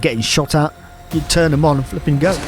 getting shot at, you turn them on and flip and go.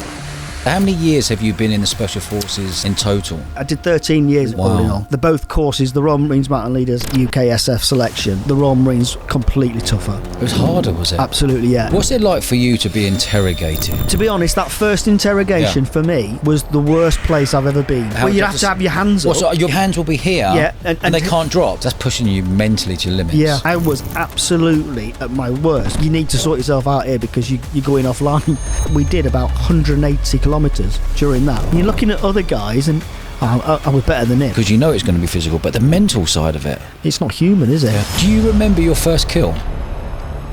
How many years have you been in the Special Forces in total? I did 13 years all in all. They're both courses, the Royal Marines Mountain Leaders, UKSF selection. The Royal Marines, completely tougher. It was harder, was it? Absolutely, yeah. What's it like for you to be interrogated? To be honest, that first interrogation for me was the worst place I've ever been. Well, you'd have to have your hands up. So your hands will be here, and they can't drop. That's pushing you mentally to your limits. Yeah, I was absolutely at my worst. You need to sort yourself out here because you're going offline. We did about 180 kilometres during that. And you're looking at other guys and I was better than him. Because you know it's going to be physical, but the mental side of it. It's not human, is it? Yeah. Do you remember your first kill?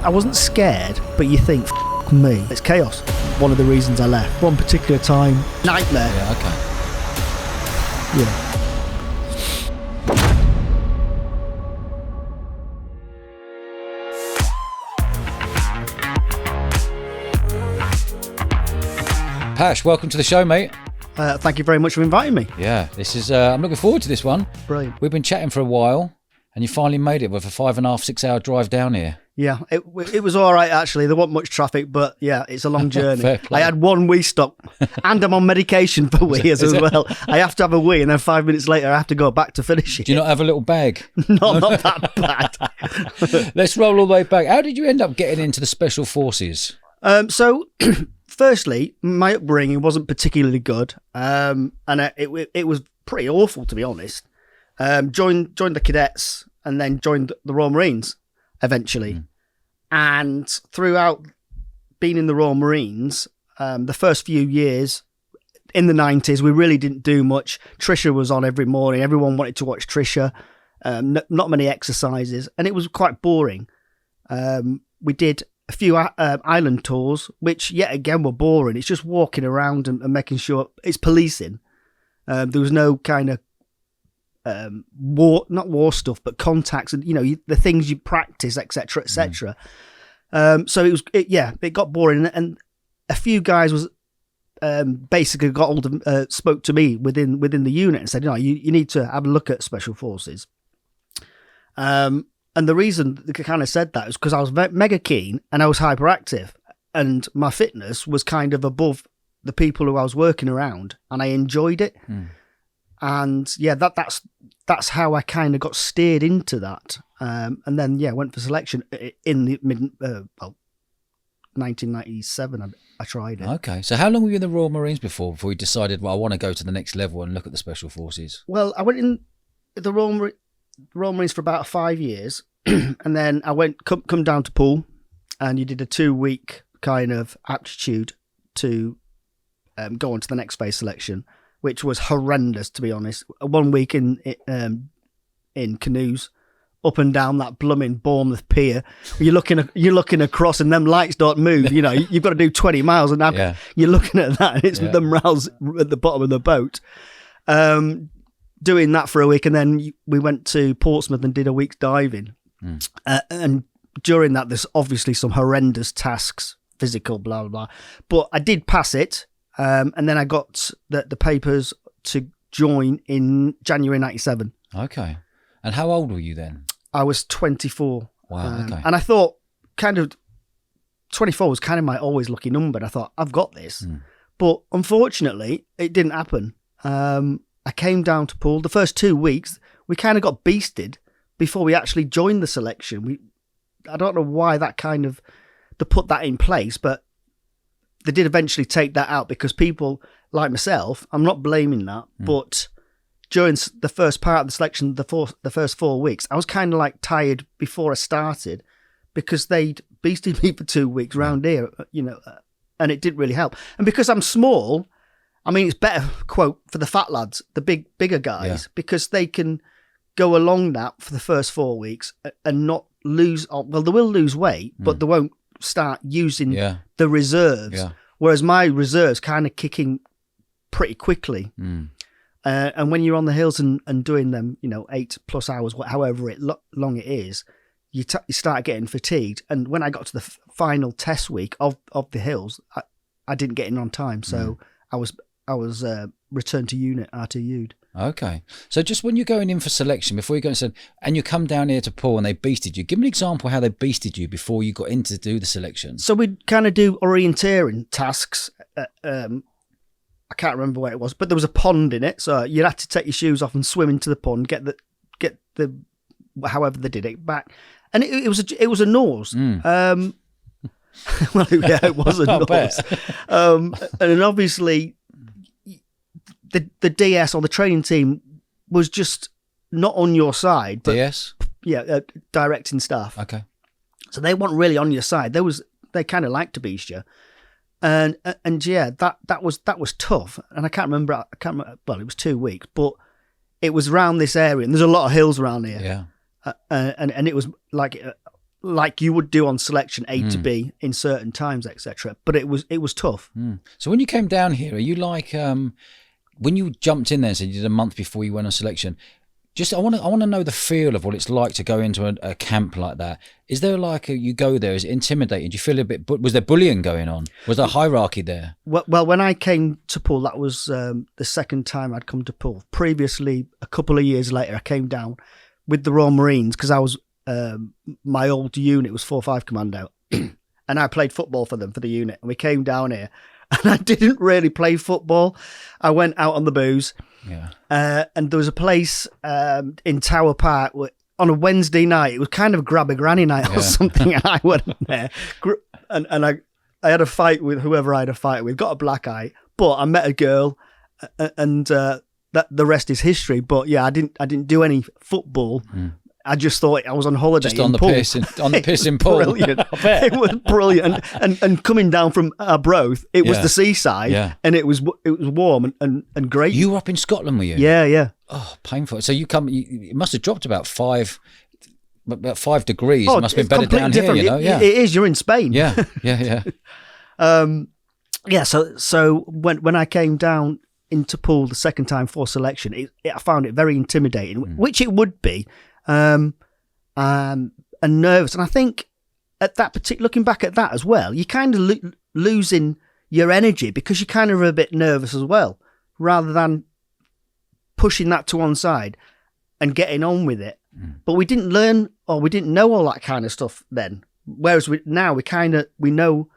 I wasn't scared, but you think, F me. It's chaos. One of the reasons I left. One particular time, nightmare. Yeah, okay. Yeah. Pash, welcome to the show, mate. Thank you very much for inviting me. Yeah, this is. I'm looking forward to this one. Brilliant. We've been chatting for a while, and you finally made it with a 5.5, 6 hour drive down here. Yeah, it was all right actually. There wasn't much traffic, but yeah, it's a long journey. Fair play. I had one wee stop, and I'm on medication for wees as well. I have to have a wee, and then 5 minutes later, I have to go back to finish it. Do you not have a little bag? No, not that bad. Let's roll all the way back. How did you end up getting into the Special Forces? So, firstly, my upbringing wasn't particularly good, and it was pretty awful, to be honest. Joined the cadets, and then joined the Royal Marines eventually. And throughout being in the Royal Marines, the first few years in the 90s, we really didn't do much. Trisha was on every morning. Everyone wanted to watch Trisha. Not many exercises, and it was quite boring. We did a few island tours, which yet again were boring. It's just walking around and making sure it's policing. There was no kind of not war stuff, but contacts and the things you practice, etc., etc. So it got boring, and a few guys was basically got hold of spoke to me within the unit and said, you need to have a look at Special Forces. And the reason they kind of said that is because I was mega keen and I was hyperactive, and my fitness was kind of above the people who I was working around, and I enjoyed it. And yeah, that's how I kind of got steered into that. And then went for selection in the mid 1997. I tried it. Okay, so how long were you in the Royal Marines before you decided, well, I want to go to the next level and look at the Special Forces? Well, I went in the Royal Marines for about 5 years, and then I went come down to Poole, and you did a 2-week kind of aptitude to go on to the next phase selection, which was horrendous, to be honest. 1 week in canoes up and down that blooming Bournemouth pier. You're looking across, and them lights don't move. You've got to do 20 miles, and you're looking at that, and it's them rails at the bottom of the boat. Doing that for a week, and then we went to Portsmouth and did a week's diving. And during that, there's obviously some horrendous tasks, physical, blah, blah, blah. But I did pass it, and then I got the papers to join in January 97. Okay. And how old were you then? I was 24. Wow, okay. And I thought, kind of, 24 was kind of my always lucky number. And I thought, I've got this. But unfortunately, it didn't happen. I came down to Poole. The first 2 weeks, we kind of got beasted before we actually joined the selection. I don't know why they put that in place, but they did eventually take that out because people like myself, I'm not blaming that, but during the first part of the selection, the first 4 weeks, I was kind of like tired before I started because they'd beasted me for 2 weeks round here, and it didn't really help. And because I'm small, I mean, it's better, quote, for the fat lads, the bigger guys, because they can go along that for the first 4 weeks and not lose. Well, they will lose weight, but they won't start using the reserves. Whereas my reserves kind of kicking pretty quickly. And when you're on the hills and doing them, 8+ hours, however long it is, you start getting fatigued. And when I got to the final test week of the hills, I didn't get in on time, so I was returned to unit, RTU'd. Okay. So just when you're going in for selection, before you go and you come down here to Paul and they beasted you, give me an example how they beasted you before you got in to do the selection. So we'd kind of do orienteering tasks. I can't remember where it was, but there was a pond in it. So you'd have to take your shoes off and swim into the pond, get the however they did it back. And it was a nose. Well, yeah, it was a nose. And obviously the DS or the training team was just not on your side. But, DS? Yeah, directing staff. Okay. So they weren't really on your side. They kind of liked to beast you. And yeah, that was tough. And I can't remember. Well, it was 2 weeks, but it was around this area, and there's a lot of hills around here. Yeah. And it was like you would do on selection A to B in certain times, etc. But it was tough. So when you came down here, are you like when you jumped in there and said you did a month before you went on selection? Just I want to know the feel of what it's like to go into a camp like that. Is there like you go there? Is it intimidating? Do you feel a bit? Was there bullying going on? Was there hierarchy there? Well, when I came to Poole, that was the second time I'd come to Poole. Previously, a couple of years later, I came down with the Royal Marines because I was my old unit was 4-5 Commando, and I played football for them for the unit. And we came down here, and I didn't really play football. I went out on the booze. Yeah. And there was a place in Tower Park on a Wednesday night. It was kind of grab a granny night or something. And I went there, and I had a fight with whoever I had a fight with. Got a black eye, but I met a girl, and that the rest is history. But yeah, I didn't do any football. I just thought I was on holiday. Just on the piss, on the piss in Poole. Brilliant. It was brilliant. And coming down from Arbroath, it was the seaside, and it was warm and great. You were up in Scotland, were you? Yeah. Oh, painful. So you must have dropped about 5 degrees. It must have been better down different. Here, you know? Yeah, it is. You're in Spain. Yeah. Yeah. So when I came down into Poole the second time for selection, I found it very intimidating, which it would be. And nervous, and I think at that looking back at that as well, you kind of losing your energy because you're kind of a bit nervous as well, rather than pushing that to one side and getting on with it. But we didn't learn or we didn't know all that kind of stuff then. Whereas we know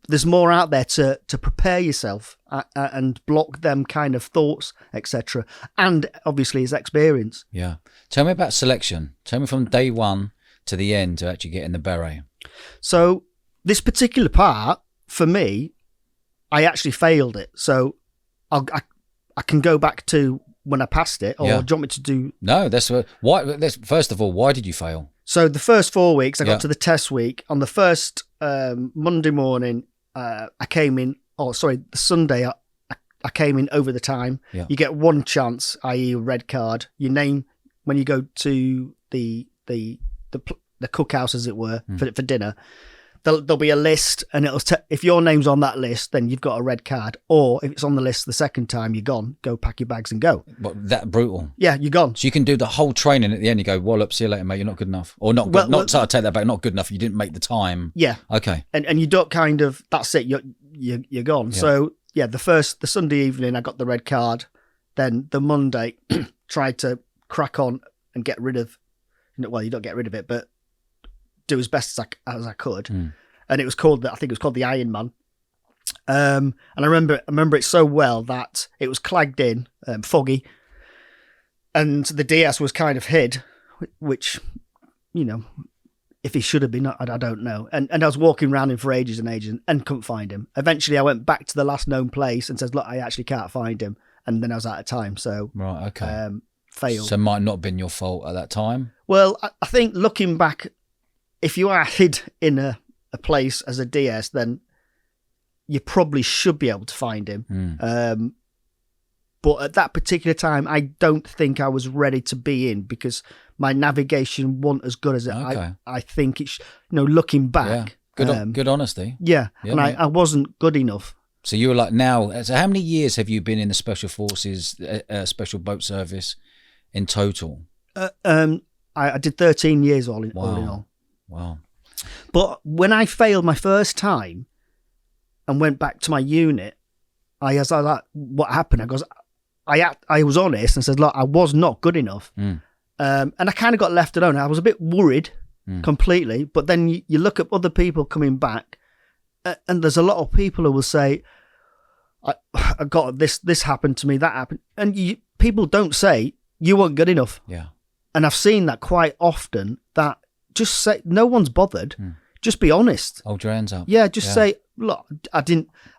there's more out there to prepare yourself and block them kind of thoughts, etc. And obviously his experience. Yeah. Tell me about selection. Tell me from day one to the end to actually get in the beret. So this particular part, for me, I actually failed it. So I can go back to when I passed it, or do you want me to do... No, first of all, why did you fail? So the first 4 weeks, I got to the test week. On the first Monday morning, I came in. The Sunday, I came in over the time. Yeah. You get one chance, i.e., a red card. Your name when you go to the cookhouse, as it were, for dinner. There'll be a list, and if your name's on that list, then you've got a red card. Or if it's on the list the second time, you're gone. Go pack your bags and go. What, that brutal? Yeah, you're gone. So you can do the whole training at the end. You go, wallop, see you later, mate. You're not good enough, or not good. I take that back. Not good enough. You didn't make the time. Yeah. Okay. And you don't kind of. That's it. You're gone. Yeah. So yeah, the Sunday evening, I got the red card. Then the Monday, tried to crack on and get rid of. Well, you don't get rid of it, but do as best as I could. And it was called, I think it was called the Iron Man. And I remember it so well that it was clagged in, foggy, and the DS was kind of hid, which, if he should have been, I don't know. And I was walking around him for ages and ages and couldn't find him. Eventually I went back to the last known place and says, look, I actually can't find him. And then I was out of time. So, right, okay. Failed. So it might not have been your fault at that time? Well, I think looking back, if you are hid in a place as a DS, then you probably should be able to find him. But at that particular time, I don't think I was ready to be in because my navigation wasn't as good as I think it's. Looking back, good honesty. Yeah, and I wasn't good enough. So you were like now. So how many years have you been in the Special Forces, Special Boat Service, in total? I did 13 years all in all. Wow. But when I failed my first time and went back to my unit, I was like, what happened? I goes, I was honest and said, look, I was not good enough. And I kind of got left alone. I was a bit worried completely, but then you look at other people coming back, and there's a lot of people who will say, I got this happened to me, that happened. And people don't say, you weren't good enough. Yeah. And I've seen that quite often, that just say, no one's bothered. Just be honest. Hold your hands up. Yeah, just say, look, I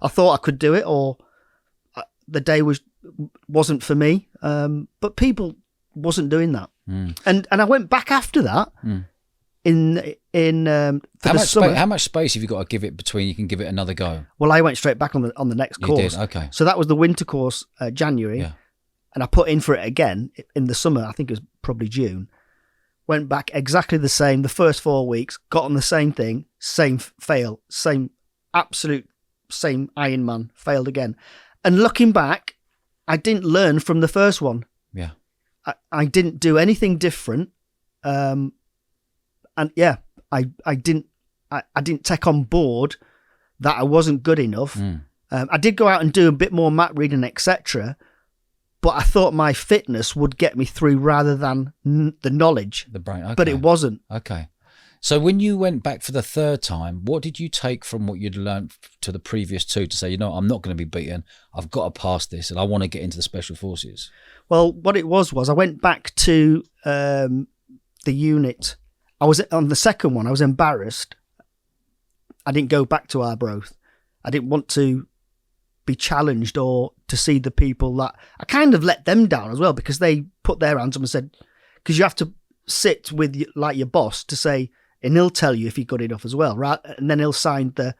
thought I could do it, or the day wasn't for me. But people wasn't doing that. And I went back after that in for the summer. How much space have you got to give it between you can give it another go? Well, I went straight back on the next course. You did? Okay. So that was the winter course, January. Yeah. And I put in for it again in the summer. I think it was probably June. Went back exactly the same. The first 4 weeks, got on the same thing, same fail, absolute same Ironman, failed again. And looking back, I didn't learn from the first one. Yeah. I didn't do anything different. And yeah, I didn't take on board that I wasn't good enough. I did go out and do a bit more map reading, etc. But I thought my fitness would get me through rather than the knowledge. The brain, okay. But it wasn't. Okay. So when you went back for the third time, what did you take from what you'd learned to the previous two to say, you know, I'm not going to be beaten. I've got to pass this and I want to get into the special forces? Well, what it was I went back to the unit. I was on the second one. I was embarrassed. I didn't go back to Arbroath. I didn't want to be challenged or to see the people that I kind of let them down as well, because they put their hands up and said, because you have to sit with your boss to say, and he'll tell you if you're good enough as well, right? And then he'll sign the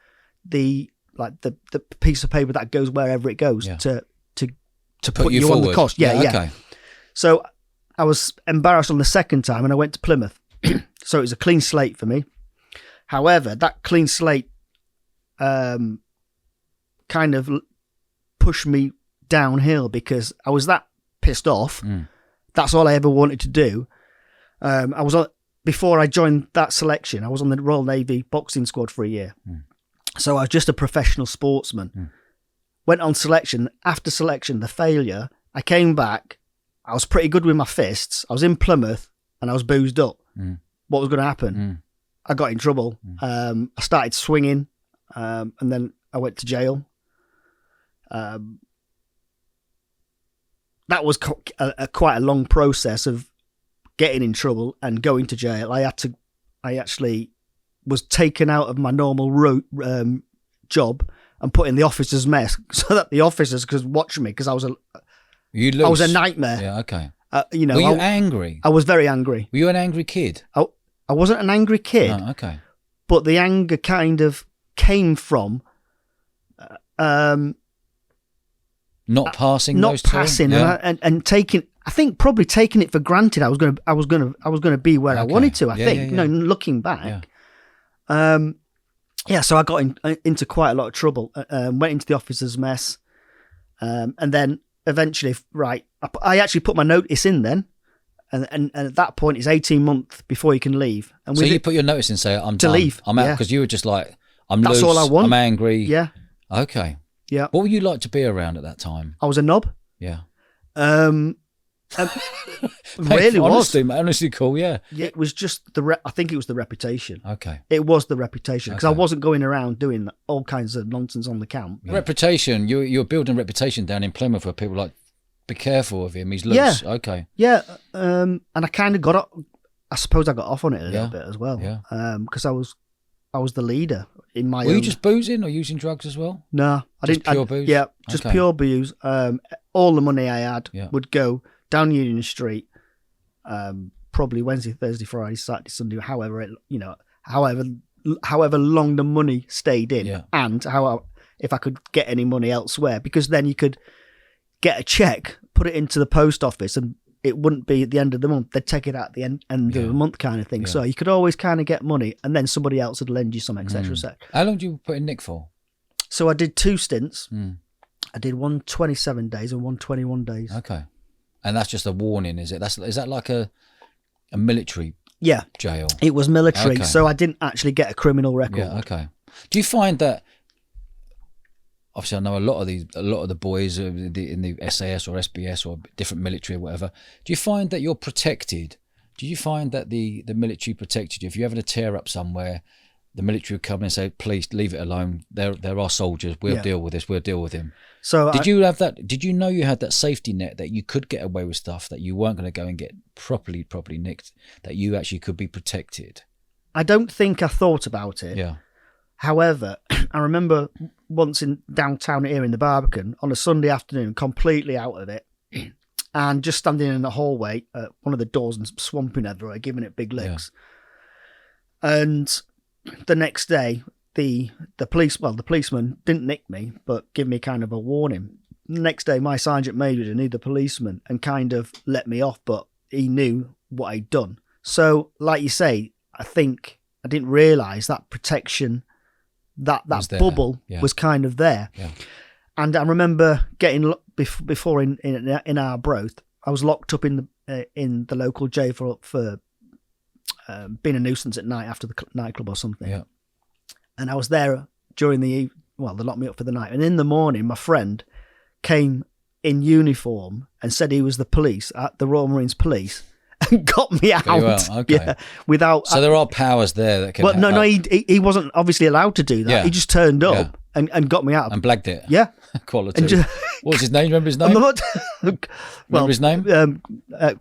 piece of paper that goes wherever it goes to put you on the cost. Yeah. Okay. So I was embarrassed on the second time, and I went to Plymouth. So it was a clean slate for me. However, that clean slate kind of pushed me downhill because I was that pissed off. That's all I ever wanted to do. Before I joined that selection, I was on the Royal Navy boxing squad for a year. So I was just a professional sportsman. Went on selection. After selection, the failure, I came back. I was pretty good with my fists. I was in Plymouth and I was boozed up. What was going to happen? I got in trouble. I started swinging, and then I went to jail. That was quite a long process of getting in trouble and going to jail. I actually was taken out of my normal job and put in the officers' mess so that the officers could watch me, because I was a nightmare. Yeah, okay. Were you angry? I was very angry. Were you an angry kid? I wasn't an angry kid. Oh, okay. But the anger kind of came from not passing, and taking. I think probably taking it for granted. I was going to be where I wanted to. I think. Looking back. Yeah. So I got into quite a lot of trouble. Went into the officers' mess, and then eventually, I actually put my notice in then. And at that point, it's 18 months before you can leave. And so you put your notice in, say, I'm done. Leave. I'm out, because you were just like, That's loose, all I want. I'm angry. Yeah. Okay. Yeah. What were you like to be around at that time? I was a knob. Yeah. Really was. Honestly cool, yeah. Yeah, it was just I think it was the reputation. Okay. It was the reputation, because I wasn't going around doing all kinds of nonsense on the camp. Yeah. Reputation, you're building reputation down in Plymouth where people are like, be careful of him, he's loose. Yeah. Okay. Yeah, and I kind of got up. I suppose I got off on it a little bit as well. Yeah. Because I was the leader in my. Were you just boozing or using drugs as well? No, I didn't. Pure booze. Yeah, just pure booze. All the money I had would go down Union Street. Probably Wednesday, Thursday, Friday, Saturday, Sunday, however long the money stayed in, and if I could get any money elsewhere, because then you could get a check, put it into the post office, and it wouldn't be at the end of the month. They'd take it out at the end of the month, kind of thing. Yeah. So you could always kind of get money, and then somebody else would lend you some, etc. etc. How long did you put in Nick for? So I did 2 stints. I did one 27 days and one 21 days. Okay, and that's just a warning, is it? Is that like a military jail? It was military, so I didn't actually get a criminal record. Yeah, okay. Do you find that obviously I know a lot of the boys in the SAS or SBS or different military or whatever. Do you find that you're protected? Do you find that the military protected you? If you're having a tear up somewhere, the military would come in and say, please leave it alone. There are soldiers. We'll deal with this. We'll deal with him. So did you have that? Did you know you had that safety net that you could get away with stuff, that you weren't going to go and get properly nicked, that you actually could be protected? I don't think I thought about it. Yeah. However, I remember once in downtown here in the Barbican on a Sunday afternoon, completely out of it, and just standing in the hallway at one of the doors and swamping everywhere, giving it big licks. Yeah. And the next day, the policeman didn't nick me, but give me kind of a warning. The next day, my sergeant major knew the policeman and kind of let me off, but he knew what I'd done. So, like you say, I think I didn't realise that protection, that bubble was kind of there. Yeah. And I remember getting before in our broth, I was locked up in the local jail for being a nuisance at night after the nightclub or something. Yeah. And I was there during they locked me up for the night. And in the morning, my friend came in uniform and said he was the police at the Royal Marines Police and got me out. Okay. Yeah, without. So there are powers there that can. But no, he wasn't obviously allowed to do that. Yeah. He just turned up and got me out and blagged it. Yeah. Quality. What was his name? Remember his name? Remember his name?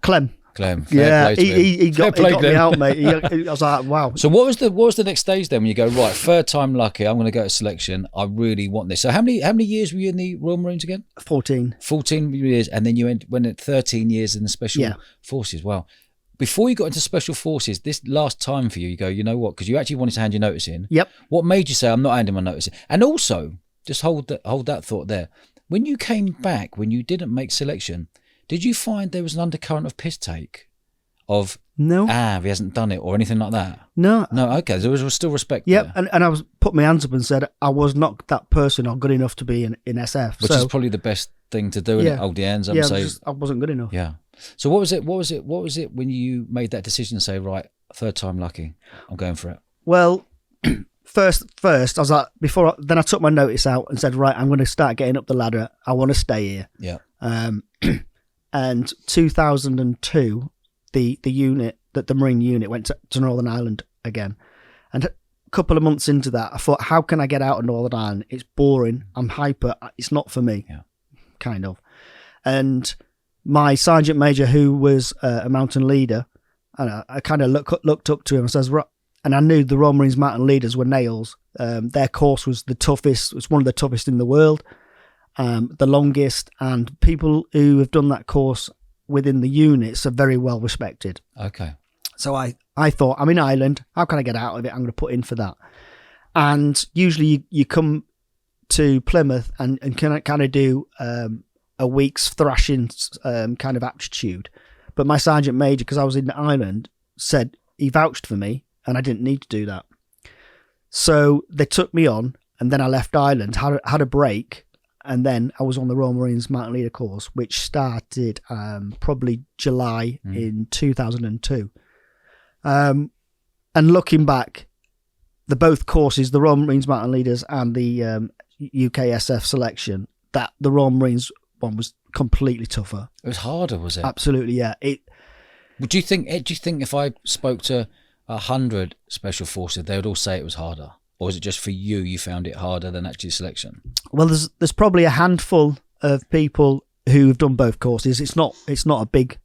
Clem. Yeah, he got me out, mate. I was like, wow. So what was the next stage then when you go, right, third time lucky, I'm going to go to selection. I really want this. So how many years were you in the Royal Marines again? 14. 14 years, and then you went at 13 years in the Special Forces. Wow. Before you got into Special Forces, this last time for you, you go, you know what? Because you actually wanted to hand your notice in. Yep. What made you say, I'm not handing my notice in? And also, just hold that thought there. When you came back, when you didn't make selection, did you find there was an undercurrent of piss take? Of no, he hasn't done it or anything like that? No. Okay, there was still respect. Yep, and I was put my hands up and said I was not that person or good enough to be in SF. Which is probably the best thing to do, and hold the hands up and say I wasn't good enough. Yeah. So what was it when you made that decision to say, right, third time lucky, I'm going for it? Well, first I was like, then I took my notice out and said, right, I'm going to start getting up the ladder. I want to stay here. Yeah. And 2002, the unit, the Marine unit went to Northern Ireland again. And a couple of months into that, I thought, how can I get out of Northern Ireland? It's boring. I'm hyper. It's not for me. Yeah. Kind of. And my sergeant major, who was a mountain leader, and I kind of looked up to him and says, and I knew the Royal Marines mountain leaders were nails. Their course was the toughest. It was one of the toughest in the world, the longest, and people who have done that course within the units are very well respected. Okay. So I thought, I'm in Ireland. How can I get out of it? I'm going to put in for that. And usually you come to Plymouth and can kind of do a week's thrashing kind of aptitude. But my sergeant major, because I was in Ireland, said he vouched for me and I didn't need to do that. So they took me on, and then I left Ireland, had a break, and then I was on the Royal Marines Mountain Leader course, which started probably July in 2002. And looking back, both courses, the Royal Marines Mountain Leaders and the UKSF selection, that the Royal Marines one was completely tougher. It was harder, was it? Absolutely, yeah. Do you think if I spoke to 100 Special Forces, they would all say it was harder? Or is it just for you found it harder than actually selection? Well, there's probably a handful of people who have done both courses. It's not a big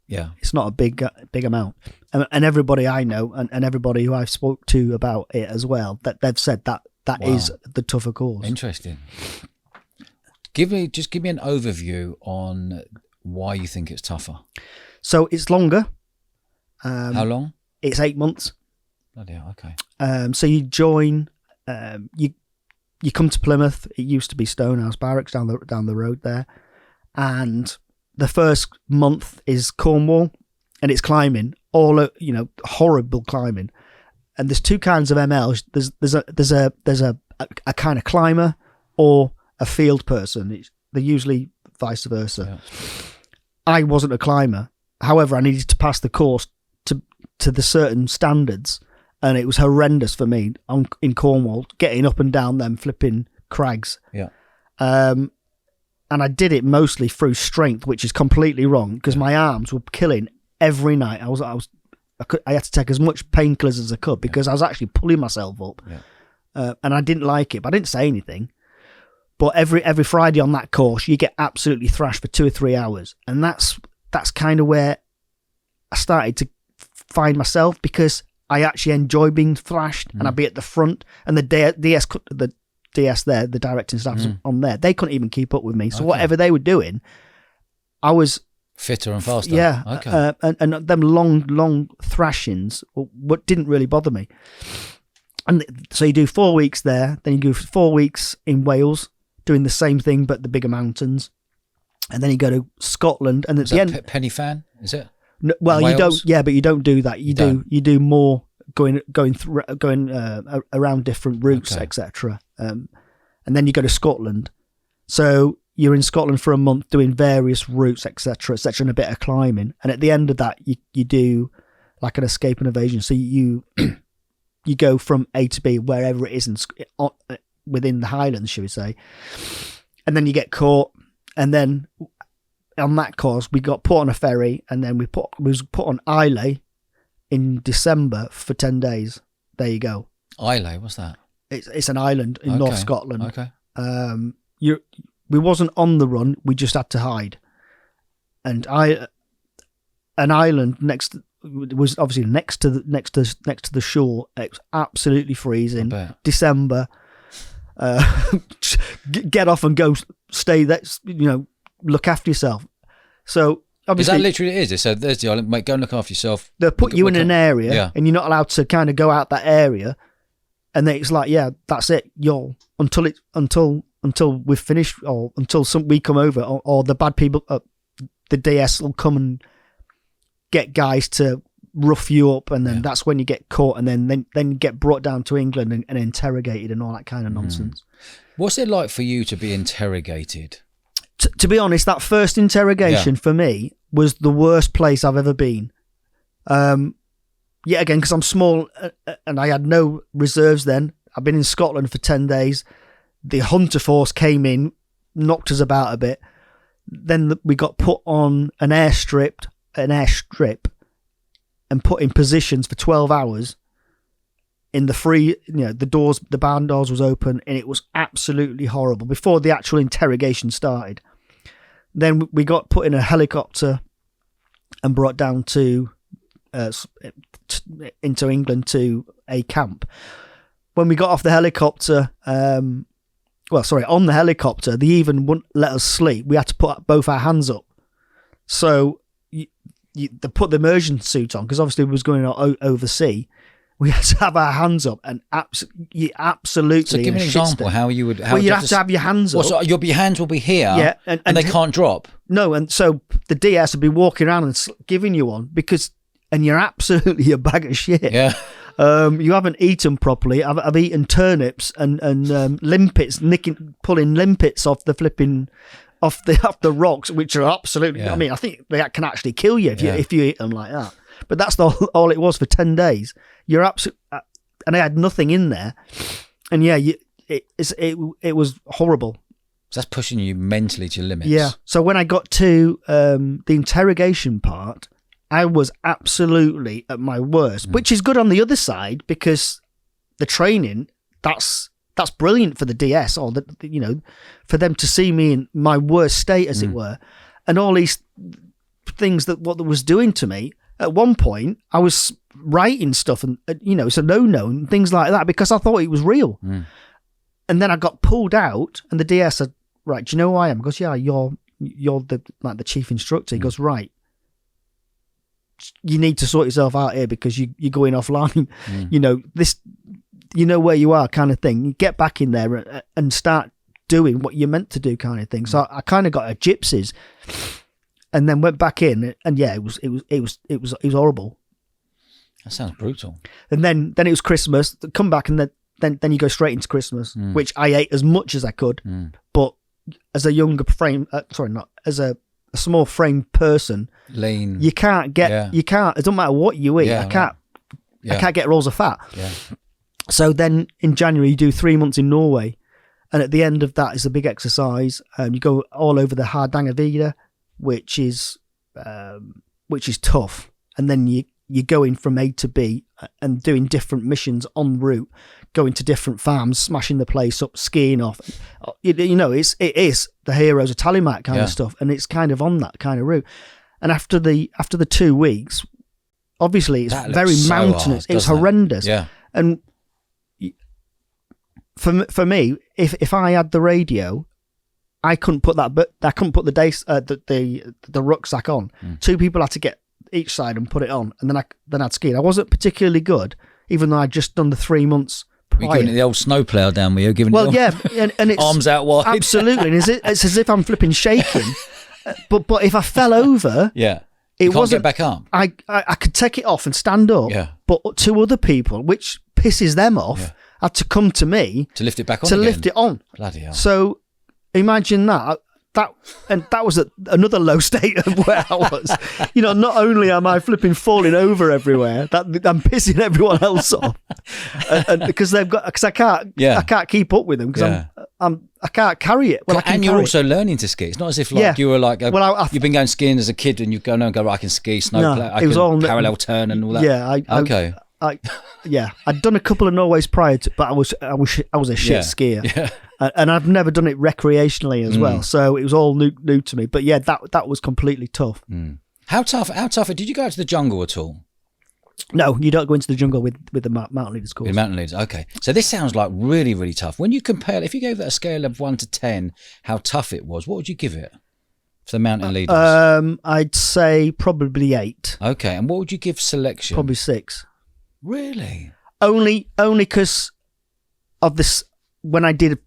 amount. And everybody I know and everybody who I've spoke to about it as well, that they've said that is the tougher course. Interesting. Give me an overview on why you think it's tougher. So it's longer. How long? It's 8 months. Bloody hell, okay. So you join. You come to Plymouth. It used to be Stonehouse Barracks down the road there, and the first month is Cornwall, and it's climbing, horrible climbing. And there's two kinds of MLs. There's a kind of climber or a field person. They're usually vice versa. Yeah. I wasn't a climber. However, I needed to pass the course to the certain standards. And it was horrendous for me in Cornwall, getting up and down them flipping crags. Yeah. And I did it mostly through strength, which is completely wrong because my arms were killing every night. I had to take as much painkillers as I could because I was actually pulling myself up, and I didn't like it. But I didn't say anything. But every Friday on that course, you get absolutely thrashed for 2 or 3 hours, and that's kind of where I started to find myself because I actually enjoy being thrashed, and I'd be at the front, and the DS there, the directing staff on there, they couldn't even keep up with me. So whatever they were doing, I was fitter and faster. Yeah, okay. And them long thrashings what didn't really bother me. And so you do 4 weeks there, then you do 4 weeks in Wales, doing the same thing but the bigger mountains, and then you go to Scotland, and at the end, Penny Fan, is it? No, well, you don't. Yeah, but you don't do that. You do more going around different routes, etc. And then you go to Scotland. So you're in Scotland for a month doing various routes, etc., and a bit of climbing. And at the end of that, you do like an escape and evasion. So you you go from A to B, wherever it is within the Highlands, shall we say. And then you get caught. And then on that course, we got put on a ferry, and then we was put on Islay in December for 10 days. There you go. Islay, what's that? It's an island in North Scotland. Okay. We wasn't on the run. We just had to hide. And an island was obviously next to the shore. It was absolutely freezing. December. Get off and go stay there. Look after yourself. So obviously, is that literally it is? So there's the island. Mate, go and look after yourself. They'll put you in an area, and you're not allowed to kind of go out that area. And then it's like, yeah, that's it. You're until we've finished, or until we come over, or the bad people, the DS will come and get guys to rough you up, and then that's when you get caught, and then you get brought down to England and interrogated and all that kind of nonsense. What's it like for you to be interrogated? To be honest, that first interrogation for me was the worst place I've ever been. Yet again, because I'm small and I had no reserves then. I've been in Scotland for 10 days. The Hunter Force came in, knocked us about a bit. Then we got put on an airstrip and put in positions for 12 hours in the free, the barn doors was open, and it was absolutely horrible before the actual interrogation started. Then we got put in a helicopter and brought down to into England to a camp. When we got off the helicopter, on the helicopter, they even wouldn't let us sleep. We had to put both our hands up. So they put the immersion suit on, because obviously we was going overseas. We had to have our hands up, and absolutely. So give me an example how you would. You'd have to have your hands up. So your hands will be here, and they can't drop. No, and so the DS would be walking around and giving you one and you're absolutely a bag of shit. Yeah. You haven't eaten properly. I've eaten turnips and limpets, pulling limpets off the flipping. Off the rocks, which are absolutely. I mean, I think they can actually kill you if you eat them like that. But that's all it was for 10 days. You're absolutely, and I had nothing in there, and it was horrible. So that's pushing you mentally to your limits. Yeah. So when I got to the interrogation part, I was absolutely at my worst, which is good on the other side, because the training that's brilliant for the DS, or for them to see me in my worst state, as it were, and all these things what was doing to me. At one point, I was writing stuff, and it's a no-no and things like that, because I thought it was real. And then I got pulled out, and the DS said, "Right, do you know who I am?" I goes, "Yeah, you're the chief instructor." He goes, "Right, you need to sort yourself out here, because you're going offline. This." You know where you are, kind of thing. You get back in there and start doing what you're meant to do, kind of thing. So I kind of got a gypsies, and then went back in, and it was horrible. That sounds brutal. And then it was Christmas. Come back, and then you go straight into Christmas, which I ate as much as I could. But as a younger frame, as a small frame person, lean, you can't get, you can't. It doesn't matter what you eat. I can't get rolls of fat. Yeah. So then in January, you do 3 months in Norway, And at the end of that is a big exercise. You go all over the Hardanger Vida, which is tough. And then you're going from A to B and doing different missions en route, going to different farms, smashing the place up, skiing off. It is the Heroes of Tallymat kind of stuff, and it's kind of on that kind of route. And after the 2 weeks, obviously it's very mountainous. It's horrendous. Yeah. And for me, if I had the radio, I couldn't put the rucksack on. Two people had to get each side and put it on, and then I'd ski. I wasn't particularly good, even though I'd just done the 3 months prior. You're giving it the old snowplow down with you, giving and it's arms out wide. Absolutely, and it's as if I'm flipping shaking. But if I fell over, it wasn't get back up. I could take it off and stand up. Yeah. But two other people, which pisses them off, had to come to me to lift it back on. Lift it on. Bloody hell. So imagine that. That was another low state of where I was. Not only am I flipping falling over everywhere, that I'm pissing everyone else off, and because I can't keep up with them because I can't carry it. Well, and you're also learning to ski. It's not as if you were like you've been going skiing as a kid and you go no, I can ski snowplow. I can parallel turn and all that. Yeah, I'd done a couple of Norways prior to, but I was a shit skier. Yeah. And I've never done it recreationally as well, so it was all new to me. But yeah, that was completely tough. How tough? Did you go out to the jungle at all? No, you don't go into the jungle with the mountain leaders course. With mountain leaders, okay. So this sounds like really, really tough. When you compare, if you gave it a scale of 1 to 10, how tough it was, what would you give it for the mountain leaders? I'd say probably 8. Okay, and what would you give selection? Probably 6. Really? Only because of this. When I did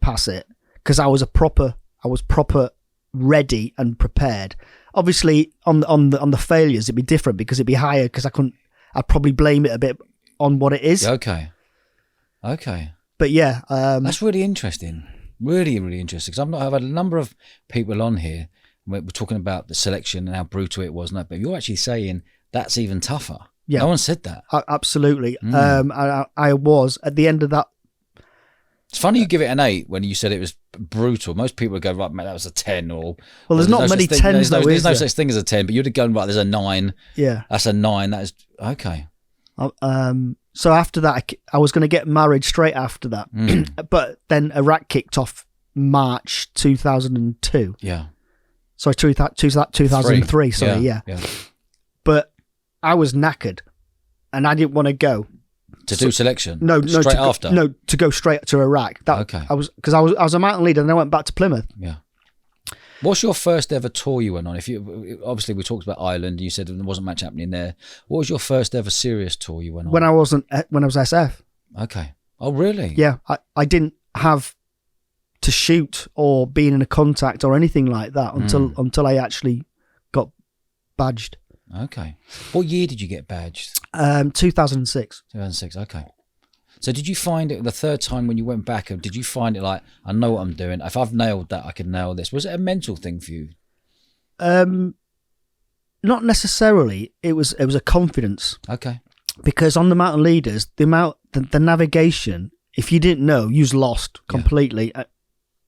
pass it, because I was proper ready and prepared. Obviously, on the failures, it'd be different because it'd be higher because I'd probably blame it a bit on what it is. Okay. But yeah, that's really interesting. Really, really interesting. Because I've had a number of people on here. We're talking about the selection and how brutal it was, but you're actually saying that's even tougher. Yeah. No one said that. Absolutely. I was at the end of that. It's funny you give it an 8 when you said it was brutal. Most people would go, right, mate, that was a 10. Well, there's not many 10s though, there's no such thing as a 10, but you'd have gone, right, there's a 9. Yeah. That's a 9. That is, okay. So after that, I was going to get married straight after that. But then Iraq kicked off March 2002. Yeah. Sorry, 2003, sorry, yeah. But I was knackered and I didn't want to go. To do selection? No, straight after? No, to go straight to Iraq. Okay. I was a mountain leader and I went back to Plymouth. Yeah. What's your first ever tour you went on? Obviously we talked about Ireland. You said there wasn't much happening there. What was your first ever serious tour you went on? When I was SF. Okay. Oh, really? Yeah. I didn't have to shoot or be in a contact or anything like that until I actually got badged. Okay. What year did you get badged? 2006. 2006, okay. So did you find it the third time when you went back, or did you find it like, I know what I'm doing, if I've nailed that, I can nail this? Was it a mental thing for you? Not necessarily. It was a confidence. Okay. Because on the mountain leaders, the navigation, if you didn't know, you was lost completely.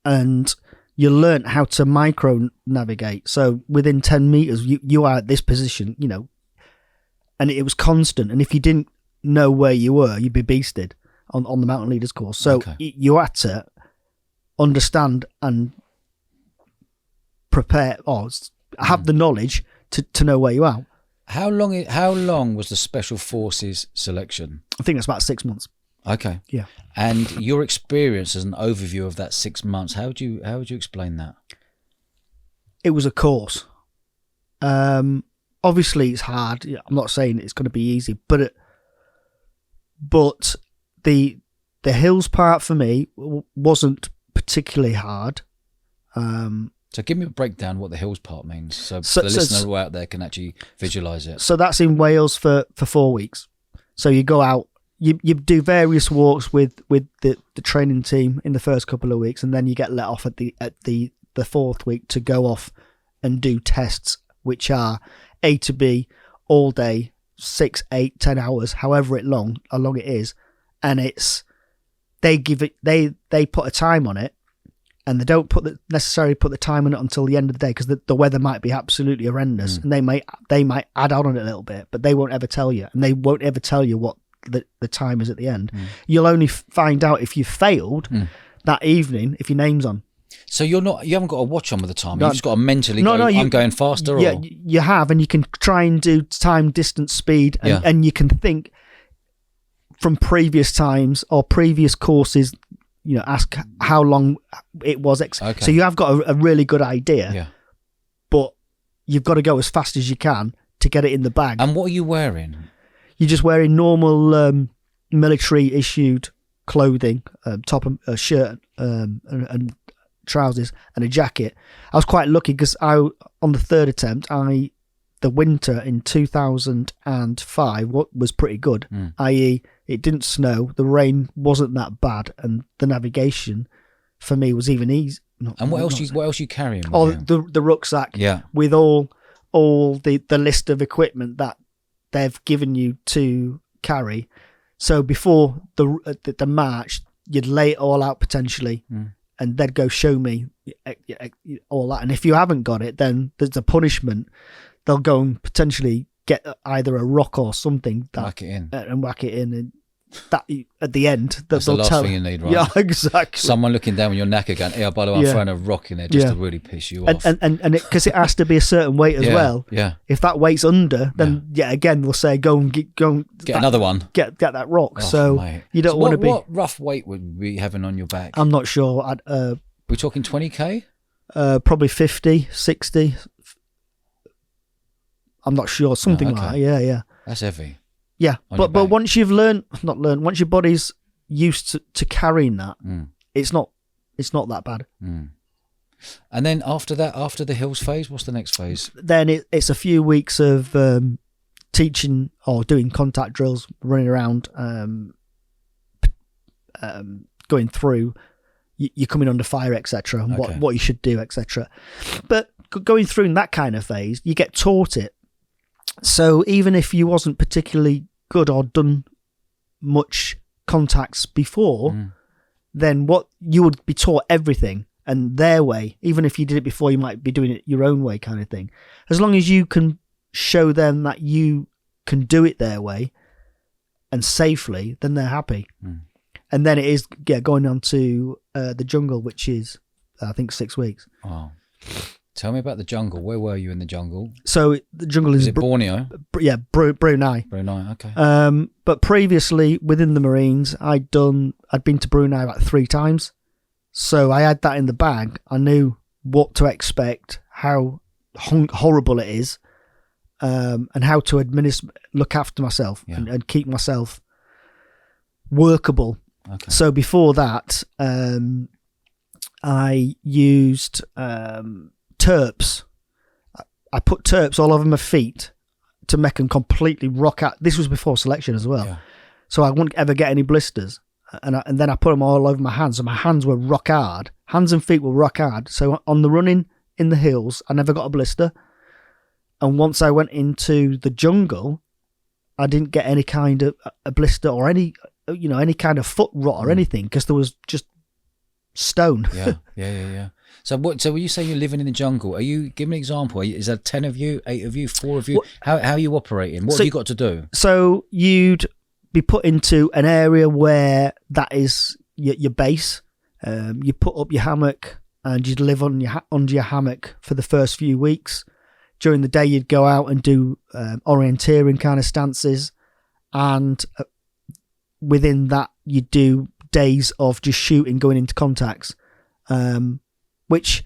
And you learnt how to micro navigate. So within 10 meters, you are at this position, and it was constant. And if you didn't know where you were, you'd be beasted on the mountain leaders course. So you had to understand and prepare or have the knowledge to know where you are. How long was the Special Forces selection? I think that's about 6 months. Okay. Yeah. And your experience as an overview of that 6 months, how would you explain that? It was a course. Obviously it's hard. I'm not saying it's going to be easy, but the hills part for me wasn't particularly hard. So give me a breakdown what the hills part means, so the listener out there can actually visualise it. So that's in Wales for 4 weeks. So you go out. You do various walks with the training team in the first couple of weeks, and then you get let off at the fourth week to go off and do tests, which are A to B all day, 6, 8, 10 hours, however long it is, and it's they put a time on it, and they don't necessarily put the time on it until the end of the day, because the weather might be absolutely horrendous, and they might add on it a little bit, but they won't ever tell you, and they won't ever tell you what the time is at the end. You'll only find out if you failed that evening if your name's on. So you haven't got a watch on with the time. You just got to mentally go, I'm going faster. Yeah, you have, and you can try and do time, distance, speed, and you can think from previous times or previous courses. Ask how long it was. Okay. So you have got a really good idea. Yeah. But you've got to go as fast as you can to get it in the bag. And what are you wearing? You're just wearing normal military issued clothing, top a shirt and trousers and a jacket. I was quite lucky because on the third attempt, the winter in 2005 was pretty good, i.e. it didn't snow, the rain wasn't that bad, and the navigation for me was even easy. And what else you carrying? Oh, the rucksack, with all the list of equipment that they've given you to carry. So before the march, you'd lay it all out potentially, and they'd go show me all that. And if you haven't got it, then there's a punishment. They'll go and potentially get either a rock or something whack it in, and and that at the end that's the last thing you need, right? Yeah, exactly. Someone looking down with your knacker going, "Yeah, by the way, I'm throwing a rock in there just to really piss you off." And because it has to be a certain weight as well. Yeah. If that weight's under, then again they'll say go and get another one. Get that rock. Oh, so mate. you don't want to be. What rough weight would we be having on your back? I'm not sure. We're talking 20k. Probably 50, 60. I'm not sure. Something like that. Yeah. That's heavy. Yeah, but once you've once your body's used to carrying that, it's not that bad. And then after that, after the hills phase, what's the next phase? Then it's a few weeks of teaching or doing contact drills, running around, going through. You're coming under fire, etc. And what you should do, etc. But going through in that kind of phase, you get taught it. So even if you wasn't particularly good or done much contacts before, then what you would be taught everything and their way. Even if you did it before, you might be doing it your own way, kind of thing. As long as you can show them that you can do it their way and safely, then they're happy. And then it is going on to the jungle, which is I think 6 weeks. Wow. Tell me about the jungle. Where were you in the jungle? So the jungle is Borneo? Brunei. Brunei, okay. But previously within the Marines, I'd been to Brunei about 3 times. So I had that in the bag. I knew what to expect, how horrible it is, and how to look after myself and keep myself workable. Okay. So before that, I used terps. I put terps all over my feet to make them completely rock out. This was before selection as well. Yeah. So I wouldn't ever get any blisters. And then I put them all over my hands. So my hands were rock hard. Hands and feet were rock hard. So on the running in the hills, I never got a blister. And once I went into the jungle, I didn't get any kind of a blister or any kind of foot rot or anything, because there was just stone. Yeah. So when you say you're living in the jungle, give me an example. Is there 10 of you, 8 of you, 4 of you? How are you operating? What have you got to do? So you'd be put into an area where that is your base. You put up your hammock and you'd live under your hammock for the first few weeks. During the day, you'd go out and do orienteering kind of stances, and within that, you'd do days of just shooting, going into contacts. Which,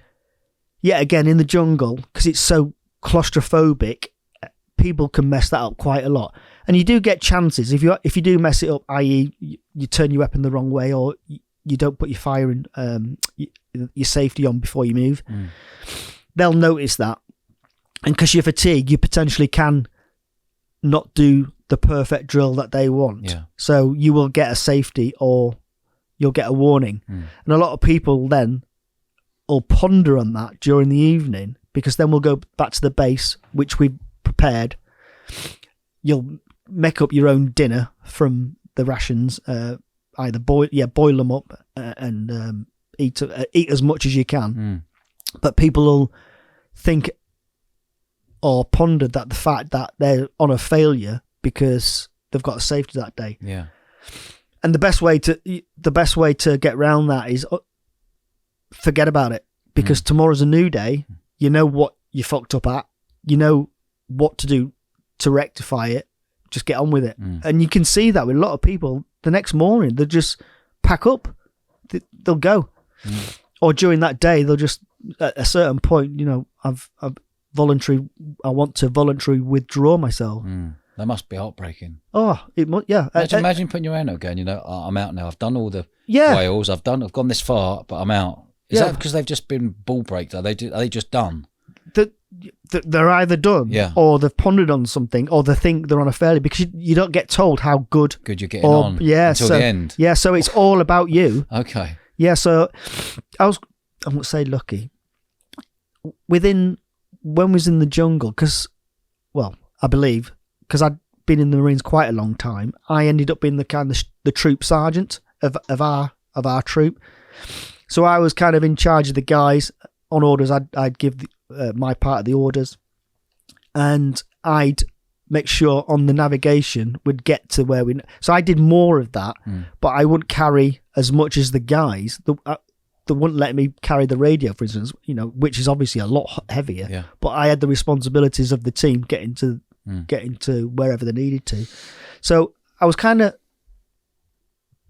again, in the jungle, because it's so claustrophobic, people can mess that up quite a lot. And you do get chances if you do mess it up, i.e., you turn your weapon the wrong way, or you don't put your fire and your safety on before you move. They'll notice that, and because you're fatigued, you potentially can not do the perfect drill that they want. Yeah. So you will get a safety, or you'll get a warning. And a lot of people then will ponder on that during the evening, because then we'll go back to the base, which we've prepared. You'll make up your own dinner from the rations, either boil them up and eat as much as you can. But people will think or ponder that the fact that they're on a failure because they've got a safety that day. Yeah. And the best way to get around that is forget about it, because tomorrow's a new day. You know what you fucked up at. You know what to do to rectify it. Just get on with it. And you can see that with a lot of people. The next morning, they'll just pack up. They'll go. Or during that day, they'll just, at a certain point, I want to voluntarily withdraw myself. That must be heartbreaking. Oh, it must, yeah. Imagine putting your hand up going, I'm out now. I've done all the Wales. I've gone this far, but I'm out. Is that because they've just been ball breaked? Are they just done? They're either done, or they've pondered on something, or they think they're on a failure, because you don't get told how good you're getting on until the end. Yeah, so it's all about you. Okay. Yeah, so I won't say lucky. When we was in the jungle, because I'd been in the Marines quite a long time, I ended up being the troop sergeant of our troop. So I was kind of in charge of the guys. On orders, I'd give my part of the orders, and I'd make sure on the navigation we'd get to where we. So I did more of that, but I wouldn't carry as much as the guys. They wouldn't let me carry the radio, for instance, which is obviously a lot heavier. Yeah. But I had the responsibilities of the team getting to wherever they needed to. So I was kind of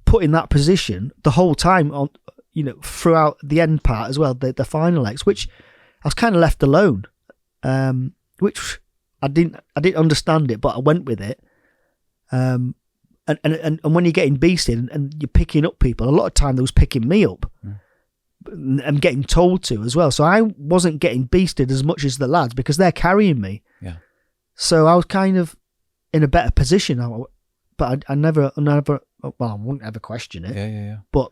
put in that position the whole time on, throughout the end part as well, the final X, which I was kind of left alone, which I didn't understand it, but I went with it. And when you're getting beasted and you're picking up people, a lot of time they was picking me up. I'm getting told to as well. So I wasn't getting beasted as much as the lads because they're carrying me. Yeah. So I was kind of in a better position. But I never, well, I wouldn't ever question it. Yeah. But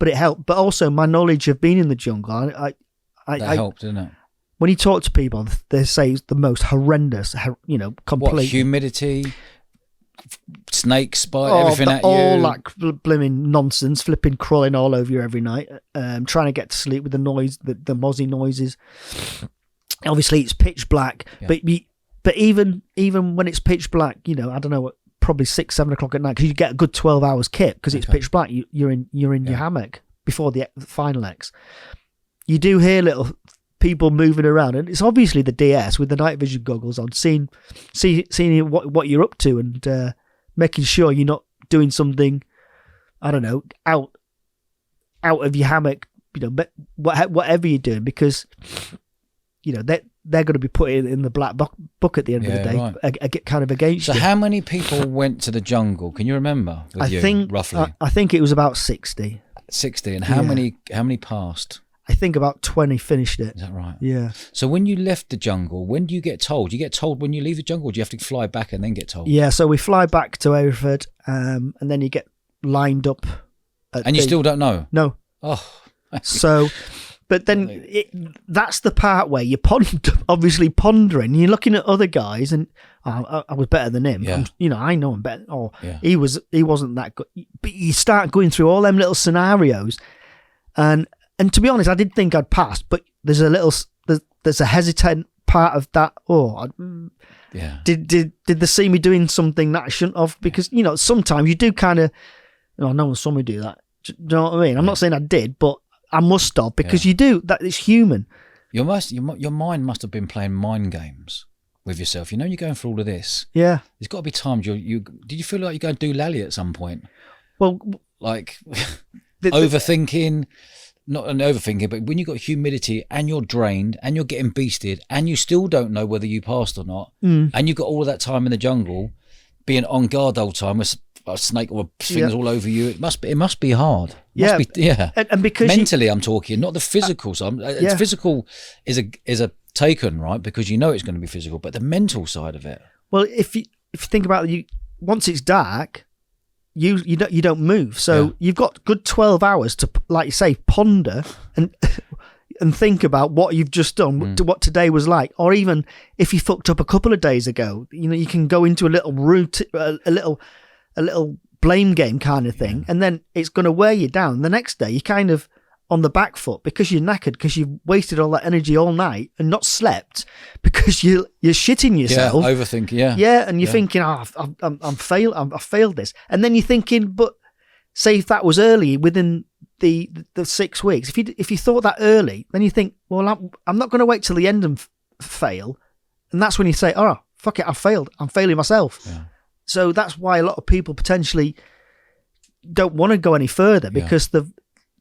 it helped. But also my knowledge of being in the jungle, that helped, didn't it? When you talk to people, they say it's the most horrendous, complete. What, humidity, snakes bite everything at you? All that blimmin' nonsense, flipping crawling all over you every night, trying to get to sleep with the noise, the mozzie noises. Obviously, it's pitch black, but even when it's pitch black, I don't know, probably 6-7 o'clock at night, because you get a good 12 hours kip because it's pitch black. You're in your hammock before the final X. You do hear little people moving around, and it's obviously the DS with the night vision goggles on, seeing what you're up to, and making sure you're not doing something, I don't know, out of your hammock, whatever you're doing, because they're going to be put in the black book at the end of the day, right. Kind of against you. So how many people went to the jungle? Can you remember? Roughly. I think it was about 60. 60, and how many passed? I think about 20 finished it. Is that right? Yeah. So when you left the jungle, when do you get told? Do you get told when you leave the jungle, or do you have to fly back and then get told? Yeah, so we fly back to Hereford, and then you get lined up. And you still don't know? No. Oh. So, but then that's the part where you're obviously pondering. You're looking at other guys, and I was better than him. Yeah. I know I'm better. He wasn't that good. But you start going through all them little scenarios, and to be honest, I did think I'd passed, but there's a hesitant part of that. Did they see me doing something that I shouldn't have? Because sometimes you do kind of, no one saw me do that. Do you know what I mean? I'm not saying I did, but I must have, because you do that. It's human. Your mind must have been playing mind games with yourself. You're going through all of this. Yeah. There's got to be times did you feel like you're going to do lally at some point? Well, like overthinking. Not an overthinking, but when you've got humidity and you're drained and you're getting beasted and you still don't know whether you passed or not, and you've got all of that time in the jungle, being on guard the whole time with a snake or things all over you, it must be hard. And because mentally, I'm talking, not the physical side. Physical is a taken, right, because it's going to be physical, but the mental side of it. Well, if you think about it, once it's dark, you don't move, so you've got good 12 hours to, like you say, ponder and think about what you've just done, what today was like, or even if you fucked up a couple of days ago, you can go into a little route, a little blame game kind of thing, and then it's going to wear you down. The next day, you're kind of on the back foot because you're knackered, because you've wasted all that energy all night and not slept because you're shitting yourself. Yeah, overthinking. And you're thinking, I failed this, and then you're thinking, but say if that was early within the 6 weeks, if you thought that early, then you think, well, I'm not going to wait till the end and fail, and that's when you say, oh fuck it, I failed. I'm failing myself. Yeah. So that's why a lot of people potentially don't want to go any further because they've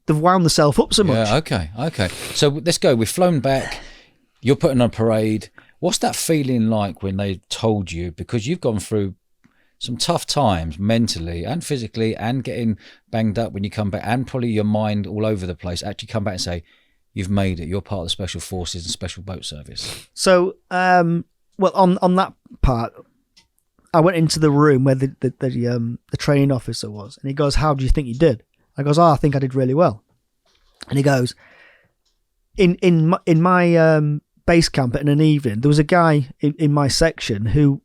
wound themselves up so much. Yeah, okay. So let's go. We've flown back. You're putting on a parade. What's that feeling like when they told you, because you've gone through some tough times mentally and physically and getting banged up when you come back, and probably your mind all over the place, actually come back and say, you've made it. You're part of the Special Forces and Special Boat Service. So, well, on that part, I went into the room where the training officer was, and he goes, how do you think you did? I goes, I think I did really well. And he goes, in my base camp in an evening, there was a guy in my section who,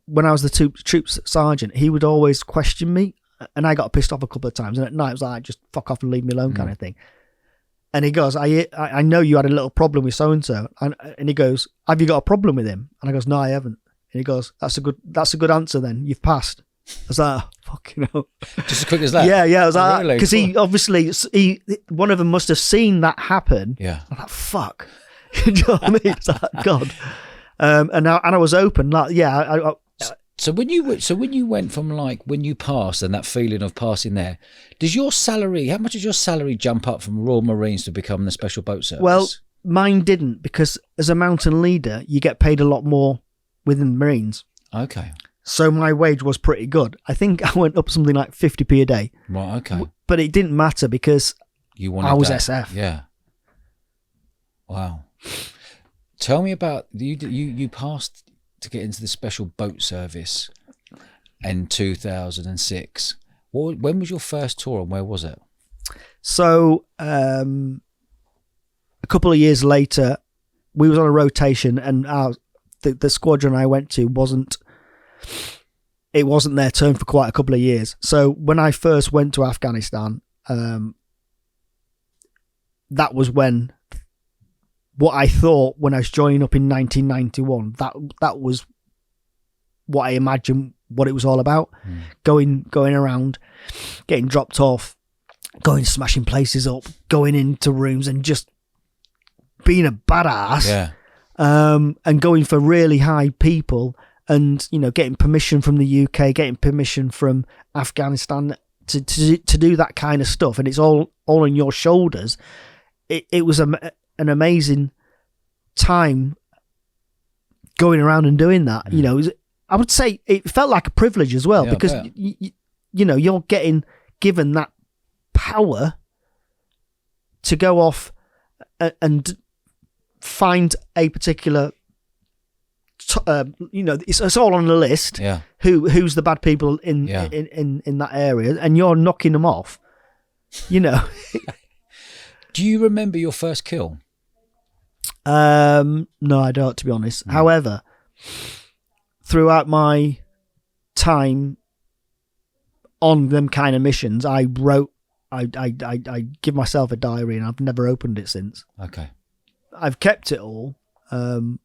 when I was the troops sergeant, he would always question me, and I got pissed off a couple of times, and at night it was like, just fuck off and leave me alone kind of thing. And he goes, I know you had a little problem with so-and-so. And he goes, have you got a problem with him? And I goes, no, I haven't. And he goes, that's a good answer then. You've passed. I was like, oh, fucking hell. Just as quick as that? Yeah. I was like, really? Because he obviously, one of them must have seen that happen. Yeah. I'm like, fuck. Do you know what I mean? It's like, God. And I was open. Like, yeah. So when you went from like when you passed and that feeling of passing there, how much does your salary jump up from Royal Marines to become the Special Boat Service? Well, mine didn't, because as a mountain leader, you get paid a lot more within the Marines. Okay. So my wage was pretty good. I think I went up something like 50p a day. Right, okay. But it didn't matter because I was SF. Yeah. Wow. Tell me about, you passed to get into the Special Boat Service in 2006. When was your first tour and where was it? So a couple of years later, we was on a rotation, and the squadron I went to wasn't their turn for quite a couple of years. So when I first went to Afghanistan, that was when what I thought when I was joining up in 1991, that was what I imagined what it was all about. Going around, getting dropped off, going smashing places up, going into rooms and just being a badass. Yeah. And going for really high people, and getting permission from the UK, getting permission from Afghanistan to do that kind of stuff, and it's all on your shoulders. It was an amazing time going around and doing that. I would say it felt like a privilege as well, because you're getting given that power to go off and find a particular it's all on the list. Yeah. Who's the bad people in that area, and you're knocking them off. Do you remember your first kill? No, I don't, to be honest. However, throughout my time on them kind of missions, I wrote, I give myself a diary, and I've never opened it since. Okay. I've kept it all, and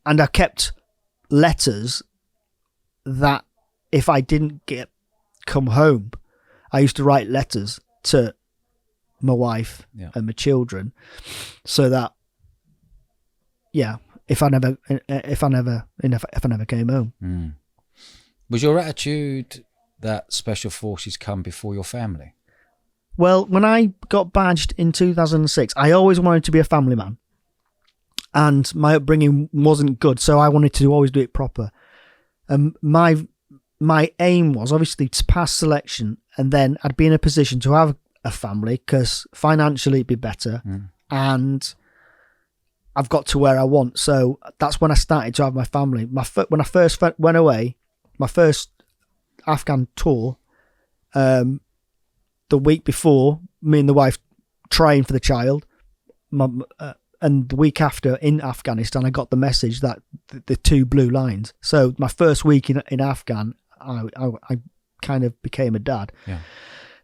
I kept letters that if I didn't come home, I used to write letters to my wife and my children, so that if I never came home. Was your attitude that Special Forces come before your family? Well, when I got badged in 2006, I always wanted to be a family man, and my upbringing wasn't good, so I wanted to always do it proper. My aim was obviously to pass selection, and then I'd be in a position to have a family, because financially it'd be better, and I've got to where I want. So that's when I started to have my family. When I first went away, my first Afghan tour, the week before, me and the wife trained for the child, and the week after in Afghanistan, I got the message that the two blue lines. So my first week in Afghan, I kind of became a dad. Yeah.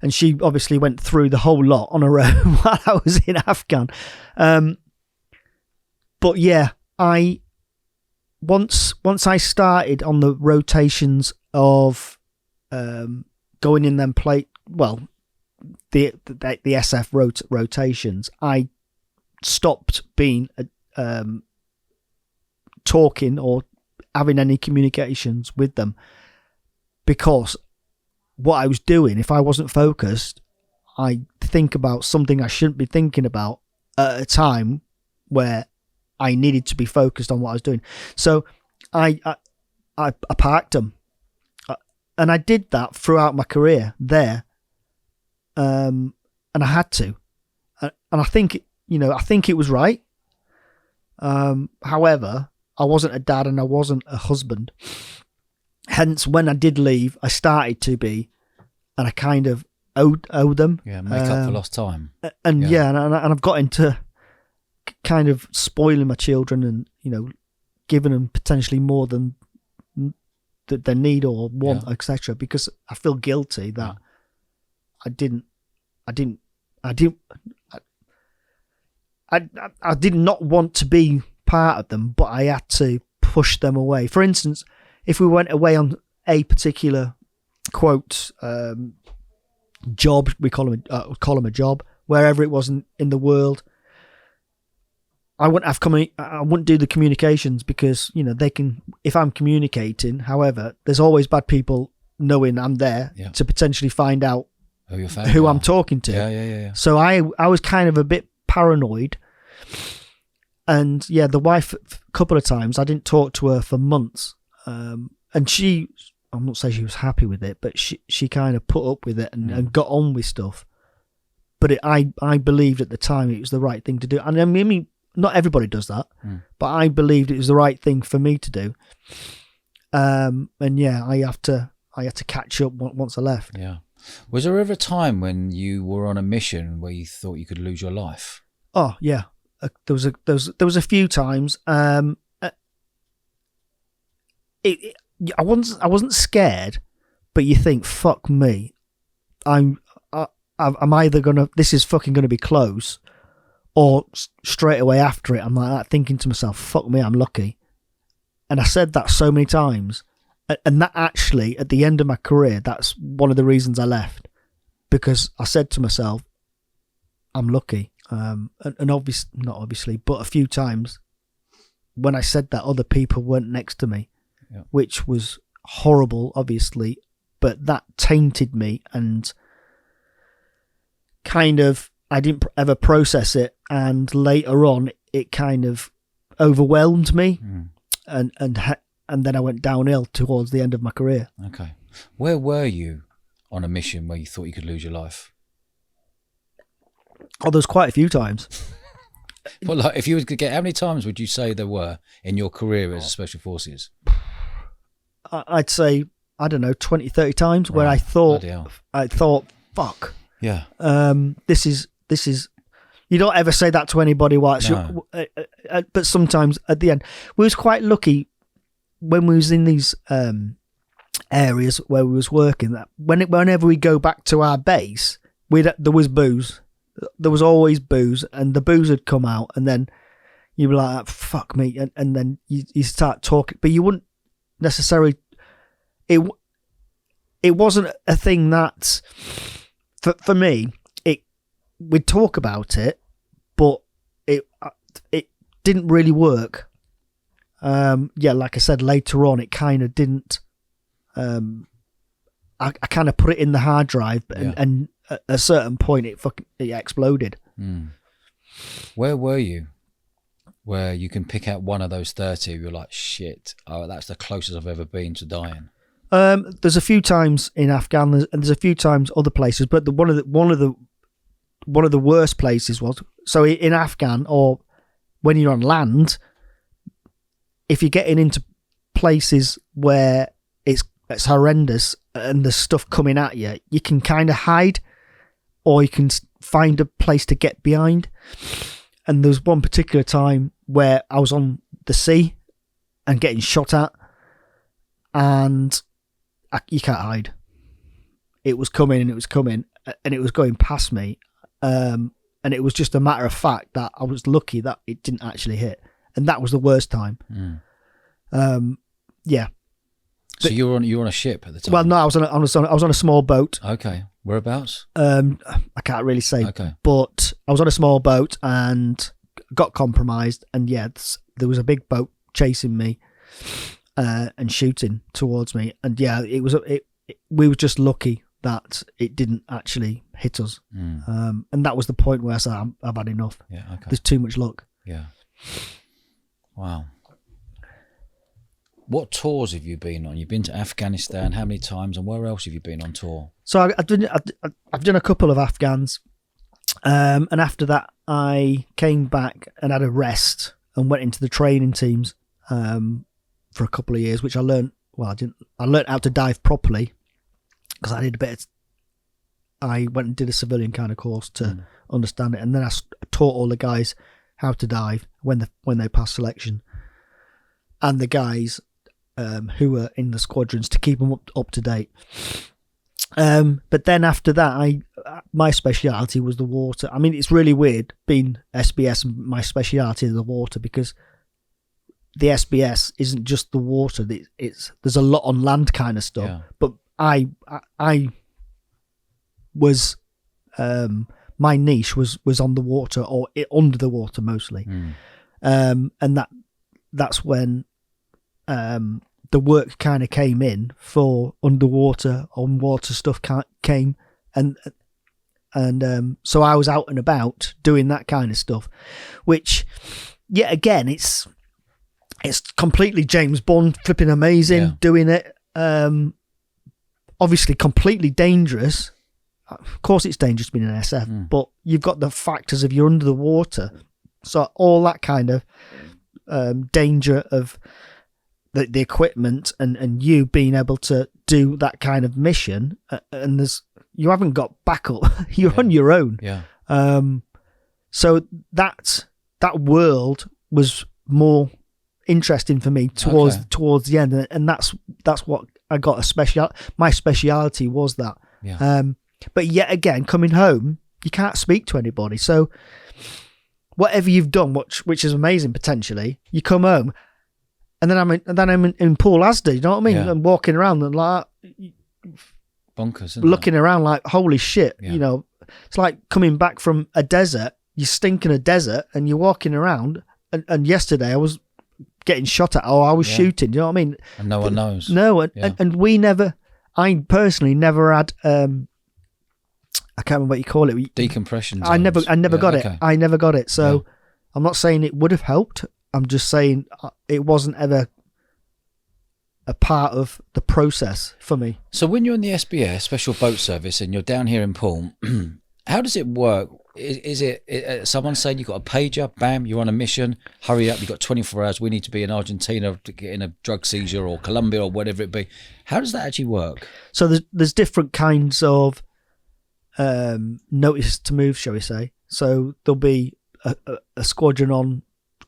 And she obviously went through the whole lot on her own while I was in Afghan. But yeah, once I started on the rotations of going in them the SF rotations, I stopped being talking or having any communications with them, because what I was doing, if I wasn't focused, I think about something I shouldn't be thinking about at a time where I needed to be focused on what I was doing. So I parked them, and I did that throughout my career there, and I had to, and I think it was right. However, I wasn't a dad and I wasn't a husband. Hence, when I did leave, I started to be, and I kind of owed them. Yeah, make up for lost time. And and I've got into kind of spoiling my children and, giving them potentially more than they need or want, etc. Because I feel guilty that I did not want to be part of them, but I had to push them away. For instance, if we went away on a particular quote job, we call them a job, wherever it was in the world, I wouldn't do the communications, because they can, if I'm communicating. However, there's always bad people knowing I'm there to potentially find out who I'm talking to. Yeah. So I was kind of a bit paranoid. And the wife, a couple of times, I didn't talk to her for months. And I'm not saying she was happy with it, but she kind of put up with it and got on with stuff. But I believed at the time it was the right thing to do. And I mean, not everybody does that, but I believed it was the right thing for me to do. And I had to catch up once I left. Yeah. Was there ever a time when you were on a mission where you thought you could lose your life? Oh yeah. There was a few times. I wasn't scared, but you think, fuck me, I'm either this is fucking gonna be close, or straight away after it I'm like that, thinking to myself, fuck me, I'm lucky. And I said that so many times, and that actually at the end of my career, that's one of the reasons I left, because I said to myself, I'm lucky. And not obviously, but a few times when I said that, other people weren't next to me, which was horrible, obviously, but that tainted me, and kind of, I didn't ever process it, and later on it kind of overwhelmed me, and then I went downhill towards the end of my career. Okay. Where were you on a mission where you thought you could lose your life? Oh, there's quite a few times. Well, like, if you were to get, how many times would you say there were in your career as a Special Forces? I'd say, I don't know, 20, 30 times where I thought, fuck. Yeah. This is, you don't ever say that to anybody but sometimes at the end, we was quite lucky when we was in these areas where we was working, that whenever we go back to our base, there was booze. There was always booze, and the booze would come out, and then you'd be like, fuck me, and then you start talking, but you wouldn't necessarily, it wasn't a thing that, for me, we'd talk about it, but it didn't really work. Like I said, later on, it kind of didn't, I kind of put it in the hard drive, and at a certain point it exploded. Where were you where you can pick out one of those 30 you're like, shit, that's the closest I've ever been to dying? There's a few times in Afghan, and there's a few times other places, but one of the worst places was, so in Afghan, or when you're on land, if you're getting into places where it's horrendous and there's stuff coming at you, you can kind of hide, or you can find a place to get behind. And there's one particular time where I was on the sea and getting shot at, and you can't hide. it was coming and it was coming and it was going past me. And it was just a matter of fact that I was lucky that it didn't actually hit. And that was the worst time. Yeah. So you were on a ship at the time? Well, no, I was on a small boat. Okay. Whereabouts? I can't really say. Okay. But I was on a small boat and got compromised. And yeah, there was a big boat chasing me and shooting towards me. And yeah, we were just lucky that it didn't actually hit us. And that was the point where I said, I've had enough. Yeah. Okay. There's too much luck. Yeah. Wow. What tours have you been on? You've been to Afghanistan. How many times, and where else have you been on tour? So I've done a couple of Afghans, and after that I came back and had a rest and went into the training teams for a couple of years, which I learned. Well, I learned how to dive properly because I went and did a civilian kind of course to understand it, and then I taught all the guys how to dive when they passed selection, and the guys who were in the squadrons to keep them up to date. But then after that, my speciality was the water. I mean, it's really weird being SBS and my speciality is the water, because the SBS isn't just the water. There's a lot on land kind of stuff. Yeah. But I was my niche was on the water, or under the water mostly, and that's when the work kind of came in for underwater, on water stuff came, and so I was out and about doing that kind of stuff, which yet again it's completely James Bond, flipping amazing, doing it. Obviously completely dangerous. Of course it's dangerous being an SF, but you've got the factors of you're under the water, so all that kind of danger of the equipment and you being able to do that kind of mission, and you haven't got backup. You're on your own. Yeah. So that world was more interesting for me towards the end, and that's what I got my speciality was that. Yeah. But yet again, coming home, you can't speak to anybody. So whatever you've done, which is amazing potentially, you come home. And then I'm in Pool Asda, you know what I mean? Yeah. I'm walking around and like bonkers, looking around like holy shit. Yeah. You know, it's like coming back from a desert. You stink in a desert, and you're walking around. And yesterday I was getting shot at. I was shooting. You know what I mean? And no one knows. No, and we never. I personally never had. I can't remember what you call it. Decompression. I never got it. I never got it. So I'm not saying it would have helped. I'm just saying it wasn't ever a part of the process for me. So when you're in the SBS, Special Boat Service, and you're down here in Poole, how does it work? Is it someone saying you've got a pager, bam, you're on a mission, hurry up, you've got 24 hours, we need to be in Argentina to get in a drug seizure, or Colombia, or whatever it be. How does that actually work? So there's different kinds of notice to move, shall we say. So there'll be a squadron on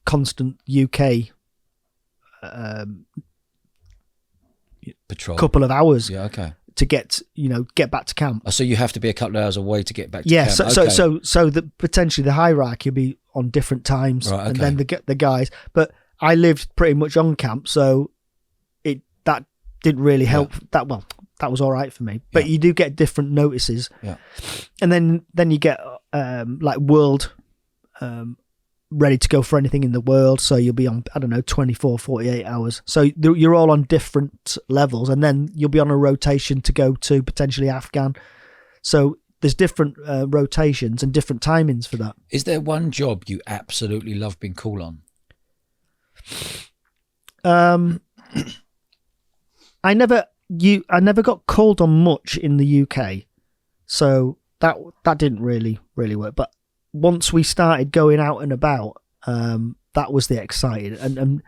constant UK patrol, couple of hours, to get back to camp. So you have to be a couple of hours away to get back to camp. So the potentially the hierarchy will be on different times, right, and then the guys. But I lived pretty much on camp, so that didn't really help. That was all right for me. But you do get different notices, and then you get like world. Ready to go for anything in the world, so you'll be on 24 48 hours, so you're all on different levels, and then you'll be on a rotation to go to potentially Afghan. So there's different rotations and different timings for that. Is there one job you absolutely love being called on? I never got called on much in the UK, so that didn't really work. But once we started going out and about, that was the exciting, and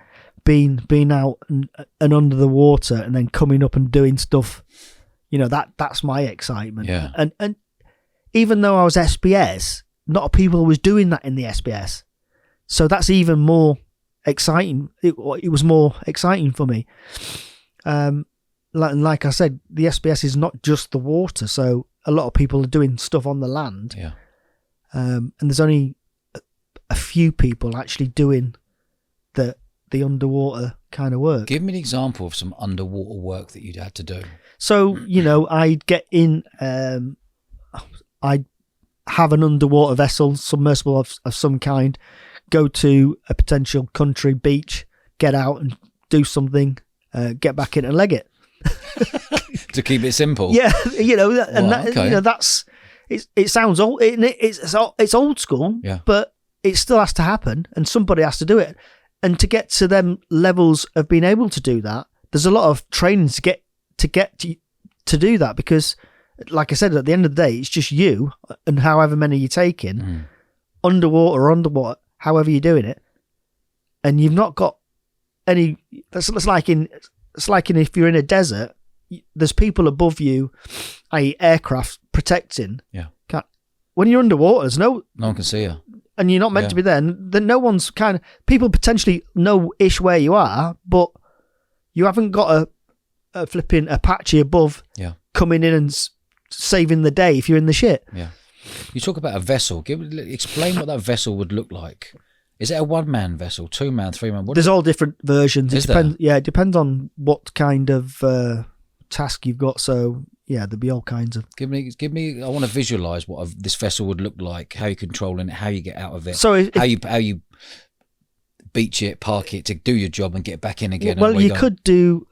being out and under the water, and then coming up and doing stuff, that's my excitement. Yeah. And even though I was SBS, not a people was doing that in the SBS, so that's even more exciting. It was more exciting for me. like I said, the SBS is not just the water. So a lot of people are doing stuff on the land. Yeah. And there's only a few people actually doing the underwater kind of work. Give me an example of some underwater work that you'd had to do. So, I'd get in, I'd have an underwater vessel, submersible of some kind, go to a potential country beach, get out and do something, get back in and leg it. To keep it simple. Yeah, Okay. that's it sounds old. It's old school, Yeah. but it still has to happen, and somebody has to do it. And to get to them levels of being able to do that, there's a lot of training to get to do that, because, like I said, at the end of the day, it's just you and however many you're taking, underwater, however you're doing it, and you've not got any. It's like in if you're in a desert, there's people above you, i.e., aircraft protecting. Yeah. When you're underwater, there's no one can see you. And you're not meant to be there. And then no one's people potentially know-ish where you are, but you haven't got a flipping Apache above coming in and saving the day if you're in the shit. Yeah. You talk about a vessel. Explain what that vessel would look like. Is it a one-man vessel, two-man, three-man? There's all different versions. Is there? Yeah, it depends on what kind of task you've got. So yeah, there'll be all kinds of. Give me. I want to visualize what this vessel would look like. How you control it, how you get out of it. So how you beach it, park it to do your job and get back in again. Well, you could do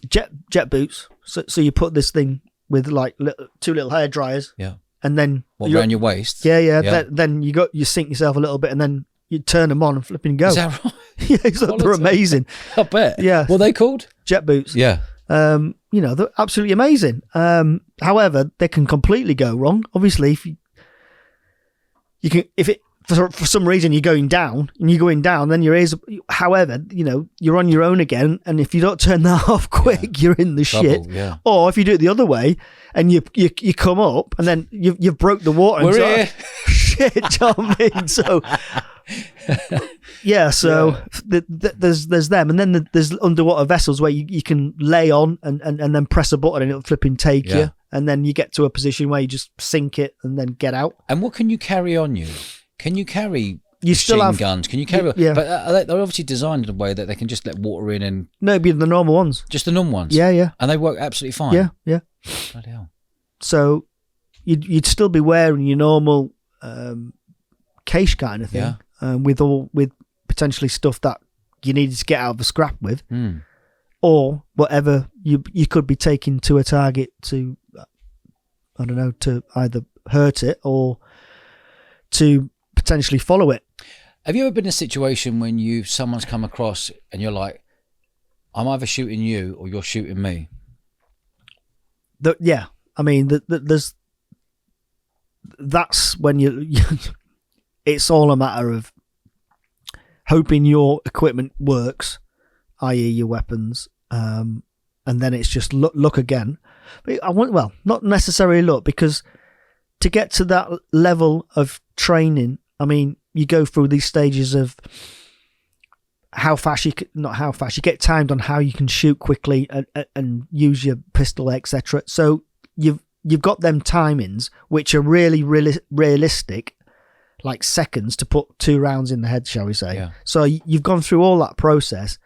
jet boots. So you put this thing with like two little hair dryers. Yeah. And then around your waist. Yeah. Then you sink yourself a little bit, and then you turn them on and flip and go. Is that right? Yeah, they're amazing. I bet. Yeah. What are they called? Jet boots. Yeah. They're absolutely amazing. However, they can completely go wrong. Obviously, if for some reason you're going down, then your ears. However, you're on your own again, and if you don't turn that off quick, you're in the shit. Yeah. Or if you do it the other way, and you come up, and then you've broke the water. We're and here. Shit, do you know what I mean? So. Yeah, so there's them, and then there's underwater vessels where you can lay on and then press a button and it'll flipping take you, and then you get to a position where you just sink it and then get out. And what can you carry on you? Can you carry machine guns? Can you carry? Yeah. But they're obviously designed in a way that they can just let water in and. No, it'd be the normal ones. Just the normal ones. Yeah. And they work absolutely fine. Yeah. Bloody hell. So you'd still be wearing your normal case kind of thing, with potentially stuff that you needed to get out of the scrap with, or whatever you could be taking to a target to, I don't know, to either hurt it or to potentially follow it. Have you ever been in a situation when someone's come across and you're like, I'm either shooting you or you're shooting me? Yeah, I mean, that's when it's all a matter of hoping your equipment works, i.e. your weapons, and then it's just look again. But not necessarily look, because to get to that level of training, I mean, you go through these stages of you get timed on how you can shoot quickly and use your pistol, etc. So you've got them timings which are really realistic, like seconds to put 2 rounds in the head, shall we say. Yeah. So you've gone through all that process,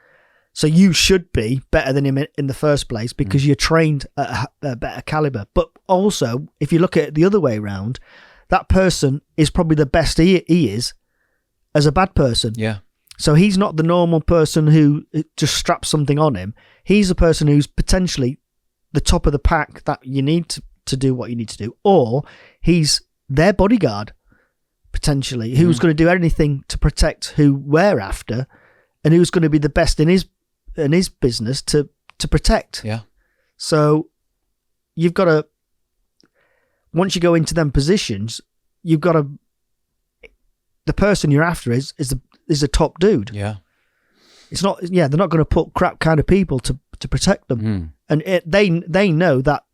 so you should be better than him in the first place, because you're trained at a better caliber. But also, if you look at it the other way around, that person is probably the best he is as a bad person. Yeah. So he's not the normal person who just straps something on him. He's a person who's potentially the top of the pack that you need to do what you need to do, or he's their bodyguard, potentially, who's going to do anything to protect who we're after, and who's going to be the best in his business to protect. Yeah. So you've got to, once you go into them positions, you've got to, the person you're after is a top dude. Yeah. It's not. Yeah, they're not going to put crap kind of people to protect them, and they know that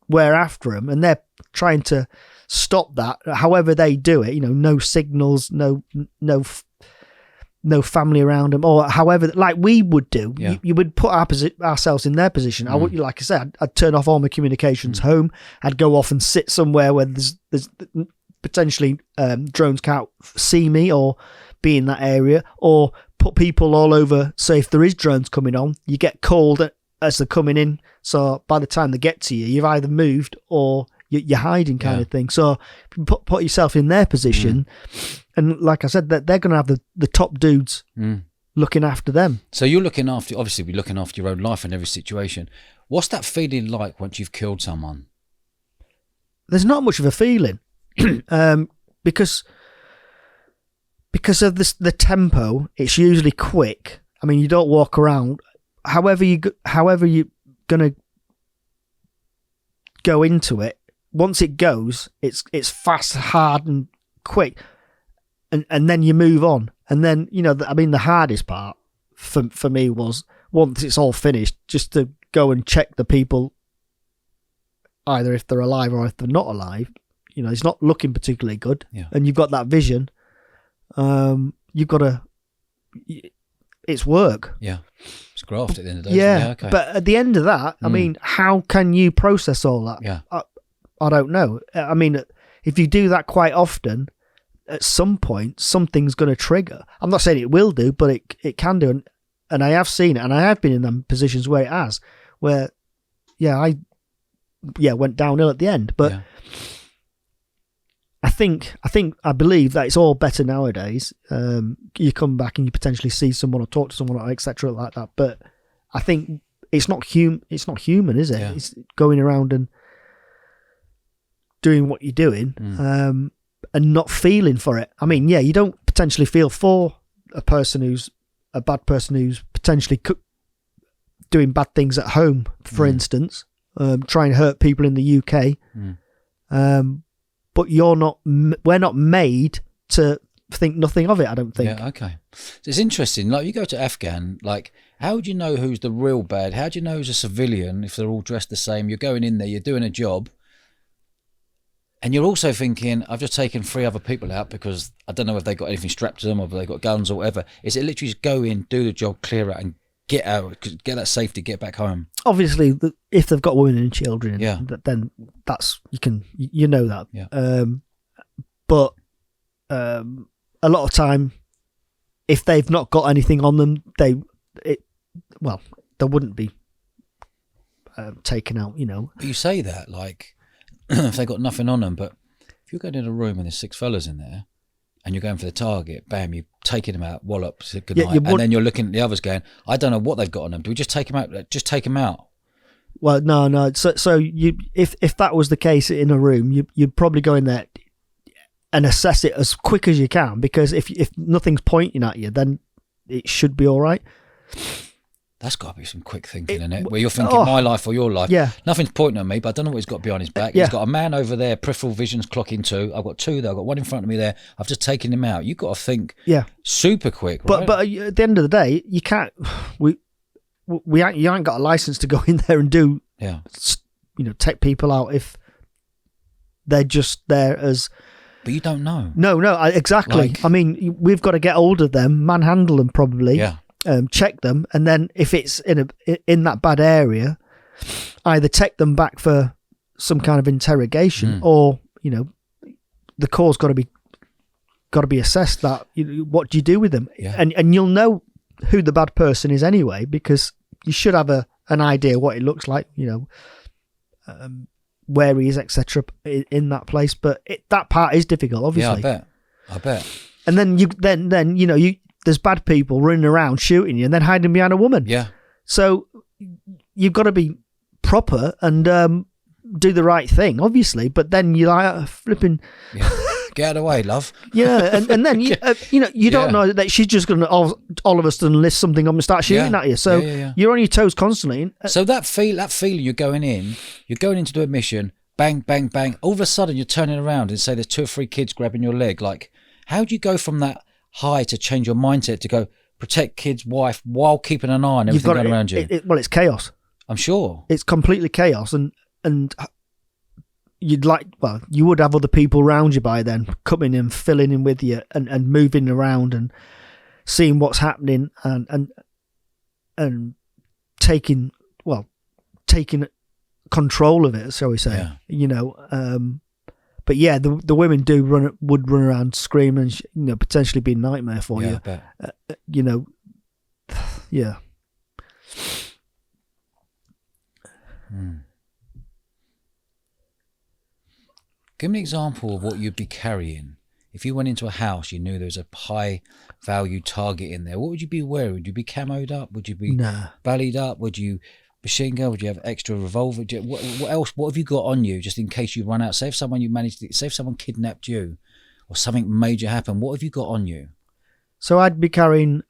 we're after them, and they're trying to stop that. However they do it, no signals, no no family around them, or however, like we would do. Yeah. You would put ourselves in their position. I would, like I said, I'd turn off all my communications home. I'd go off and sit somewhere where there's potentially drones can't see me or be in that area, or put people all over. So if there is drones coming on, you get called as they're coming in. So by the time they get to you, you've either moved or you're hiding, kind of thing. So put yourself in their position, and like I said, that they're going to have the top dudes looking after them. So you're obviously be looking after your own life in every situation. What's that feeling like once you've killed someone? There's not much of a feeling, because of the tempo. It's usually quick. I mean, you don't walk around. However you're gonna go into it. Once it goes, it's fast, hard, and quick, and then you move on. And then, the hardest part for me was, once it's all finished, just to go and check the people, either if they're alive or if they're not alive. It's not looking particularly good, and you've got that vision. You've got to. It's work. Yeah, it's graft at the end of the day. Yeah, okay. But at the end of that, I mean, how can you process all that? Yeah. I don't know. I mean, if you do that quite often, at some point, something's going to trigger. I'm not saying it will do, but it can do. And I have seen it, and I have been in them positions where it has, where, I went downhill at the end. But I believe that it's all better nowadays. You come back and you potentially see someone or talk to someone, etc., like that. But I think it's not human, is it? Yeah. It's going around and doing what you're doing, and not feeling for it. I mean, you don't potentially feel for a bad person who's potentially doing bad things at home, for instance, trying to hurt people in the UK. But we're not made to think nothing of it, I don't think. Yeah, okay. So it's interesting. Like, you go to Afghan, like, how do you know who's the real bad? How do you know who's a civilian if they're all dressed the same? You're going in there, you're doing a job, and you're also thinking, I've just taken 3 other people out because I don't know if they got anything strapped to them or if they got guns or whatever. Is it literally just go in, do the job, clear out, and get out, get that safety, get back home? Obviously, if they've got women and children, then that's that. Yeah. But a lot of time, if they've not got anything on them, they wouldn't be taken out. But you say that, like, if they got nothing on them, but if you're going in a room and there's 6 fellas in there, and you're going for the target, bam, you're taking them out, wallop, good night, and then you're looking at the others going, I don't know what they've got on them. Do we just take them out? Just take them out. Well, no. So you, if that was the case in a room, you'd probably go in there and assess it as quick as you can, because if nothing's pointing at you, then it should be all right. That's got to be some quick thinking, isn't it? Where you're thinking, my life or your life. Yeah. Nothing's pointing at me, but I don't know what he's got behind his back. Yeah. He's got a man over there, peripheral vision's clocking 2. I've got 2 there. I've got 1 in front of me there. I've just taken him out. You've got to think super quick, right? But at the end of the day, you can't. You ain't got a license to go in there and do, take people out if they're just there as. But you don't know. No, exactly. Like, I mean, we've got to get hold of them, manhandle them probably. Yeah. Check them, and then if it's in that bad area, either take them back for some kind of interrogation, or the core's got to be assessed. That what do you do with them, and you'll know who the bad person is anyway, because you should have an idea what it looks like, where he is, etc. in that place. But that part is difficult, obviously. Yeah, I bet. And then there's bad people running around shooting you and then hiding behind a woman. Yeah. So you've got to be proper and do the right thing, obviously. But then you like flipping. Yeah. Get out of the way, love. Yeah, and then you don't know that she's just going to all of a sudden lift something up and start shooting at you. So you're on your toes constantly. So that feeling you're going into do a mission, bang, bang, bang. All of a sudden you're turning around and say there's 2 or 3 kids grabbing your leg. Like, how do you go from that high to change your mindset to go protect kids, wife, while keeping an eye on everything going around you? It's chaos. I'm sure it's completely chaos, and you would have other people around you by then coming in, filling in with you, and moving around, and seeing what's happening and taking control of it, shall we say? Yeah. But yeah, the women would run around screaming, and potentially be a nightmare for you. I bet. Yeah. Give me an example of what you'd be carrying. If you went into a house, you knew there was a high value target in there. What would you be wearing? Would you be camoed up? Would you be bellied up? Would you machine gun? Would you have extra revolver? What else? What have you got on you just in case you run out? Say if someone kidnapped you, or something major happened. What have you got on you? So I'd be carrying.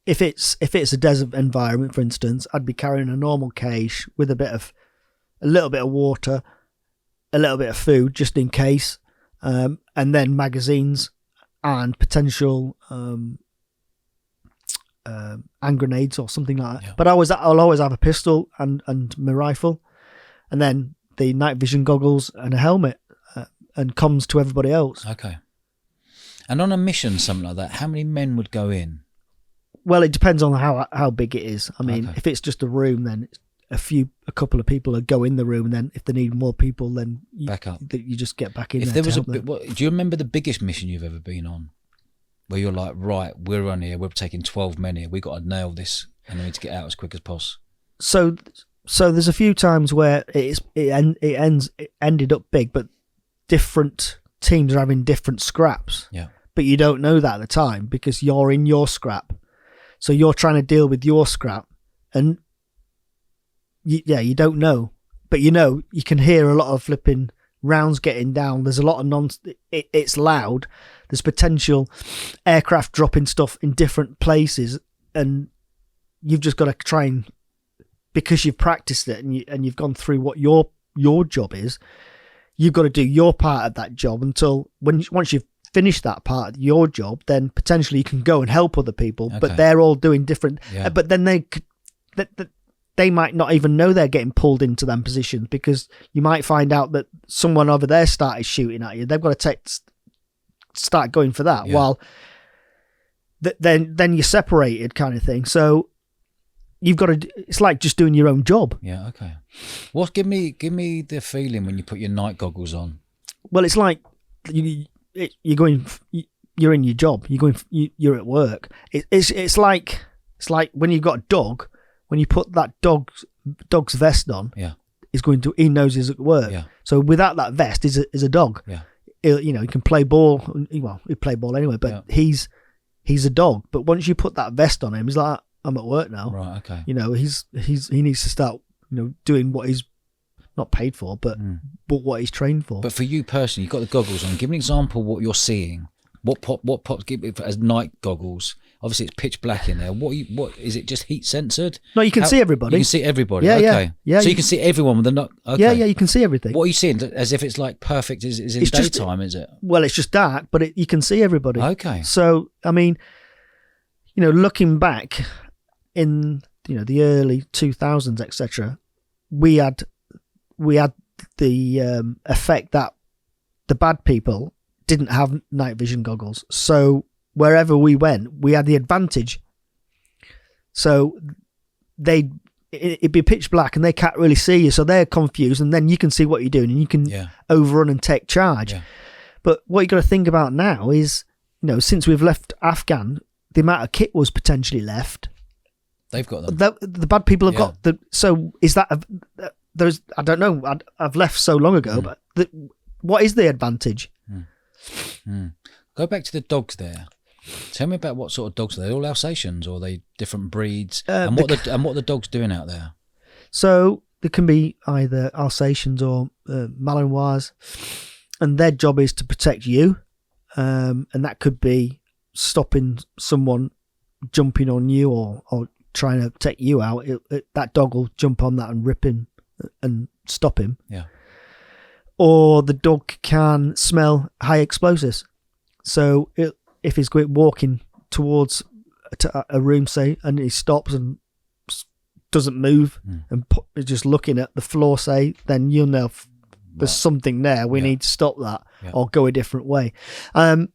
If it's a desert environment, for instance, I'd be carrying a normal cache with a little bit of water, a little bit of food just in case, and then magazines and potential hand grenades or something like that. Yeah. But I'll always have a pistol and my rifle, and then the night vision goggles and a helmet, and comms to everybody else. Okay. And on a mission, something like that, how many men would go in? Well, it depends on how big it is. I mean, if it's just a room, then a couple of people would go in the room, and then if they need more people, then back up. You just get back in. If there was do you remember the biggest mission you've ever been on, where you're like, right, we're on here, we're taking 12 men here, we got to nail this, and we need to get out as quick as possible? So there's a few times where it ended up big, but different teams are having different scraps. Yeah. But you don't know that at the time because you're in your scrap. So you're trying to deal with your scrap, and you don't know. But you can hear a lot of flipping rounds getting down. There's a lot of it's loud. There's potential aircraft dropping stuff in different places, and you've just got to try and, because you've practiced it and you've gone through what your job is, you've got to do your part of that job until once you've finished that part of your job, then potentially you can go and help other people. Okay. But they're all doing different. Yeah. But then they might not even know they're getting pulled into them positions, because you might find out that someone over there started shooting at you. They've got to start going for that. Yeah. While then you're separated, kind of thing. So you've got to. It's like just doing your own job. Yeah. Okay. Give me the feeling when you put your night goggles on. Well, it's like you're in your job. You're at work. It's like when you've got a dog. When you put that dog's vest on, yeah, he knows he's at work. Yeah. So without that vest, is a dog. Yeah. He can play ball. Well, he'd play ball anyway, but he's a dog. But once you put that vest on him, he's like, I'm at work now. Right. Okay. He needs to start doing what he's not paid for, but what he's trained for. But for you personally, you've got the goggles on. Give me an example of what you're seeing. What pops? Give it as night goggles. Obviously, it's pitch black in there. What is it? Just heat censored? No, you can see everybody. You can see everybody. Yeah, okay. Yeah. So you can see everyone with the not. Okay. Yeah, you can see everything. What are you seeing? As if it's like perfect. Is in daytime? Is it? Well, it's just dark, but you can see everybody. Okay. So I mean, looking back in the early 2000s, etc., we had the effect that the bad people didn't have night vision goggles. So wherever we went, we had the advantage. So it'd be pitch black and they can't really see you, so they're confused, and then you can see what you're doing and you can overrun and take charge. Yeah. But what you got to think about now is, since we've left Afghan, the amount of kit was potentially left. They've got them. The bad people have got the. So is that there's? I don't know. I've left so long ago, but what is the advantage? Go back to the dogs there. Tell me about what sort of dogs are they? All Alsatians, or are they different breeds? And what the dogs doing out there? So they can be either Alsatians or Malinois, and their job is to protect you, and that could be stopping someone jumping on you or trying to take you out. That dog will jump on that and rip him and stop him. Yeah. Or the dog can smell high explosives. So if he's walking towards a room, say, and he stops and doesn't move and is just looking at the floor, say, then you'll know there's something there. We need to stop that or go a different way. But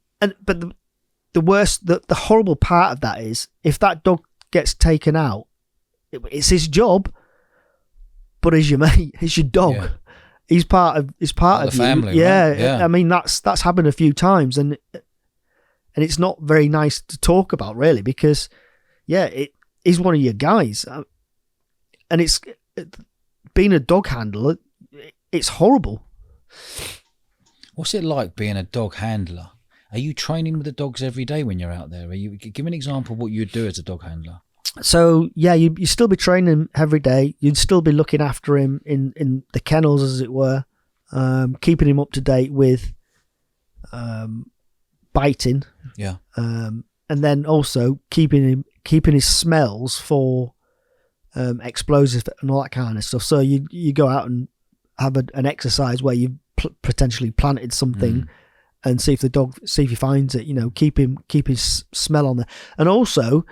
the the worst, the horrible part of that is if that dog gets taken out, it's his job, but he's your mate, he's your dog. Yeah. He's part of the you. family. Yeah, Right? Yeah. I mean that's happened a few times, and it's not very nice to talk about, really, because it is one of your guys, and it's being a dog handler. It's horrible. What's it like being a dog handler? Are you training with the dogs every day when you're out there? Give me an example of what you would do as a dog handler. So you still be training him every day. You'd still be looking after him in the kennels, as it were, keeping him up to date with biting. Yeah. And then also keeping his smells for explosives and all that kind of stuff. So you go out and have an exercise where you potentially planted something. And see if he finds it. Keep his smell on there, and also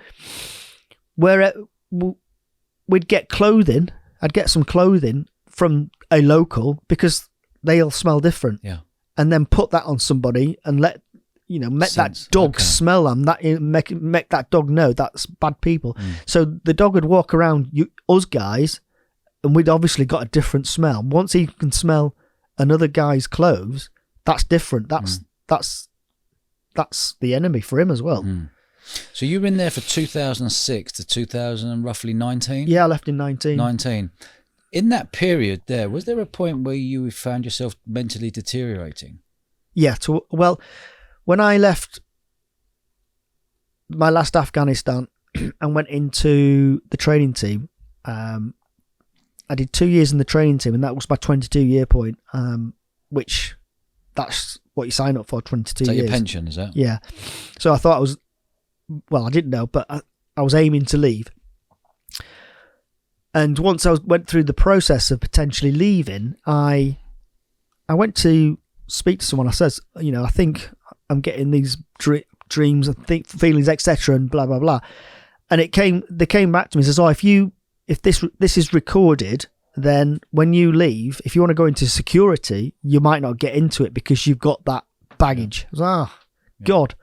we'd get clothing. I'd get some clothing from a local because they'll smell different. Yeah, and then put that on somebody and let that dog smell them. That make that dog know that's bad people. So the dog would walk around us guys, and we'd obviously got a different smell. Once he can smell another guy's clothes, that's different. That's the enemy for him as well. So you were in there for 2006 to 2000 and roughly 19? Yeah, I left in 19. 19. In that period there, was there a point where you found yourself mentally deteriorating? Yeah. Well, when I left my last Afghanistan and went into the training team, I did 2 years in the training team, and that was my 22-year point, which that's what you sign up for, 22 years. Is that your pension, is that? Yeah. So I thought I didn't know, but I was aiming to leave. And once I went through the process of potentially leaving, I went to speak to someone. I said, I think I'm getting these dreams and feelings, etc., and blah blah blah. And they came back to me and says, if this is recorded, then when you leave, if you want to go into security, you might not get into it because you've got that baggage. I was God.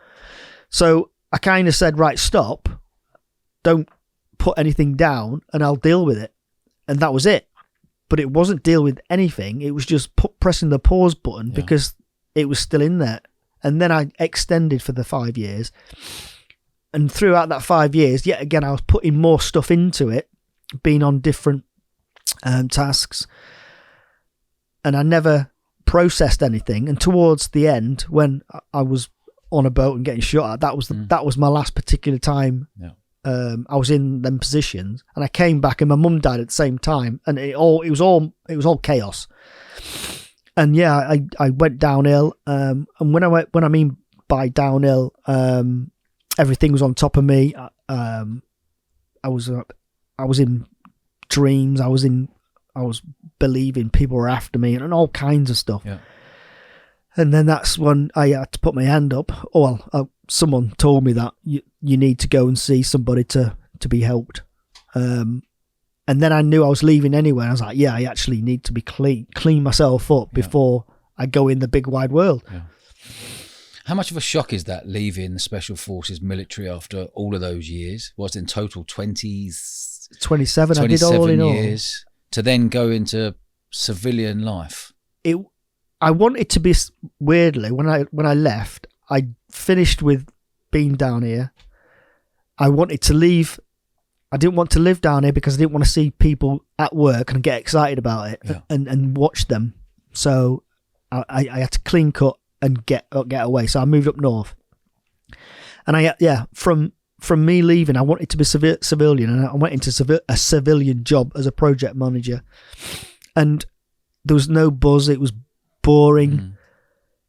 So I kind of said, right, stop, don't put anything down, and I'll deal with it. And that was it. But it wasn't deal with anything. It was just pressing the pause button because it was still in there. And then I extended for the 5 years. And throughout that 5 years, yet again, I was putting more stuff into it, being on different tasks, and I never processed anything. And towards the end, when I was on a boat and getting shot at, that was my last particular time. I was in them positions, and I came back, and my mum died at the same time, and it was all chaos. And I went downhill. And when I mean by downhill, everything was on top of me. I was in dreams. I was believing people were after me and all kinds of stuff. Yeah. And then that's when I had to put my hand up. Someone told me that you need to go and see somebody to be helped. And then I knew I was leaving anyway. I was like, I actually need to be clean myself up before I go in the big wide world. Yeah. How much of a shock is that, leaving the Special Forces military after all of those years? Was it in total 27 I did all in all. Years to then go into civilian life? I wanted to be, weirdly, when I left, I finished with being down here. I wanted to leave. I didn't want to live down here because I didn't want to see people at work and get excited about it and watch them. So I had to clean cut and get away. So I moved up north. And from me leaving, I wanted to be civilian, and I went into a civilian job as a project manager. And there was no buzz. It was boring.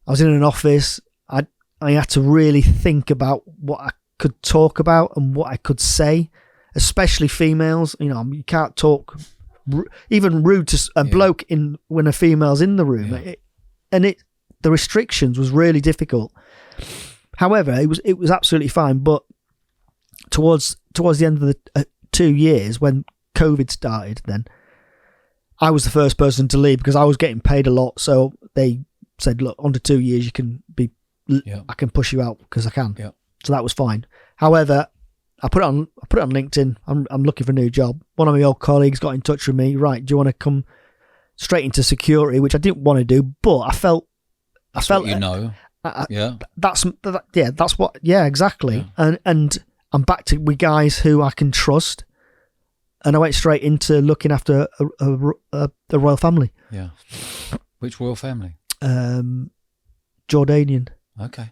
I was in an office. I had to really think about what I could talk about and what I could say, especially females. You can't talk even rude to a bloke when a female's in the room. The restrictions was really difficult. However, it was absolutely fine. But towards the end of the 2 years, when COVID started, then I was the first person to leave because I was getting paid a lot. So they said, "Look, under 2 years, you can be. I can push you out because I can." Yeah. So that was fine. However, I put it on LinkedIn. I'm looking for a new job. One of my old colleagues got in touch with me. Right, do you want to come straight into security? Which I didn't want to do, but I felt That's what exactly. Yeah. And I'm back to with guys who I can trust, and I went straight into looking after a royal family. Yeah. Which royal family? Jordanian. Okay.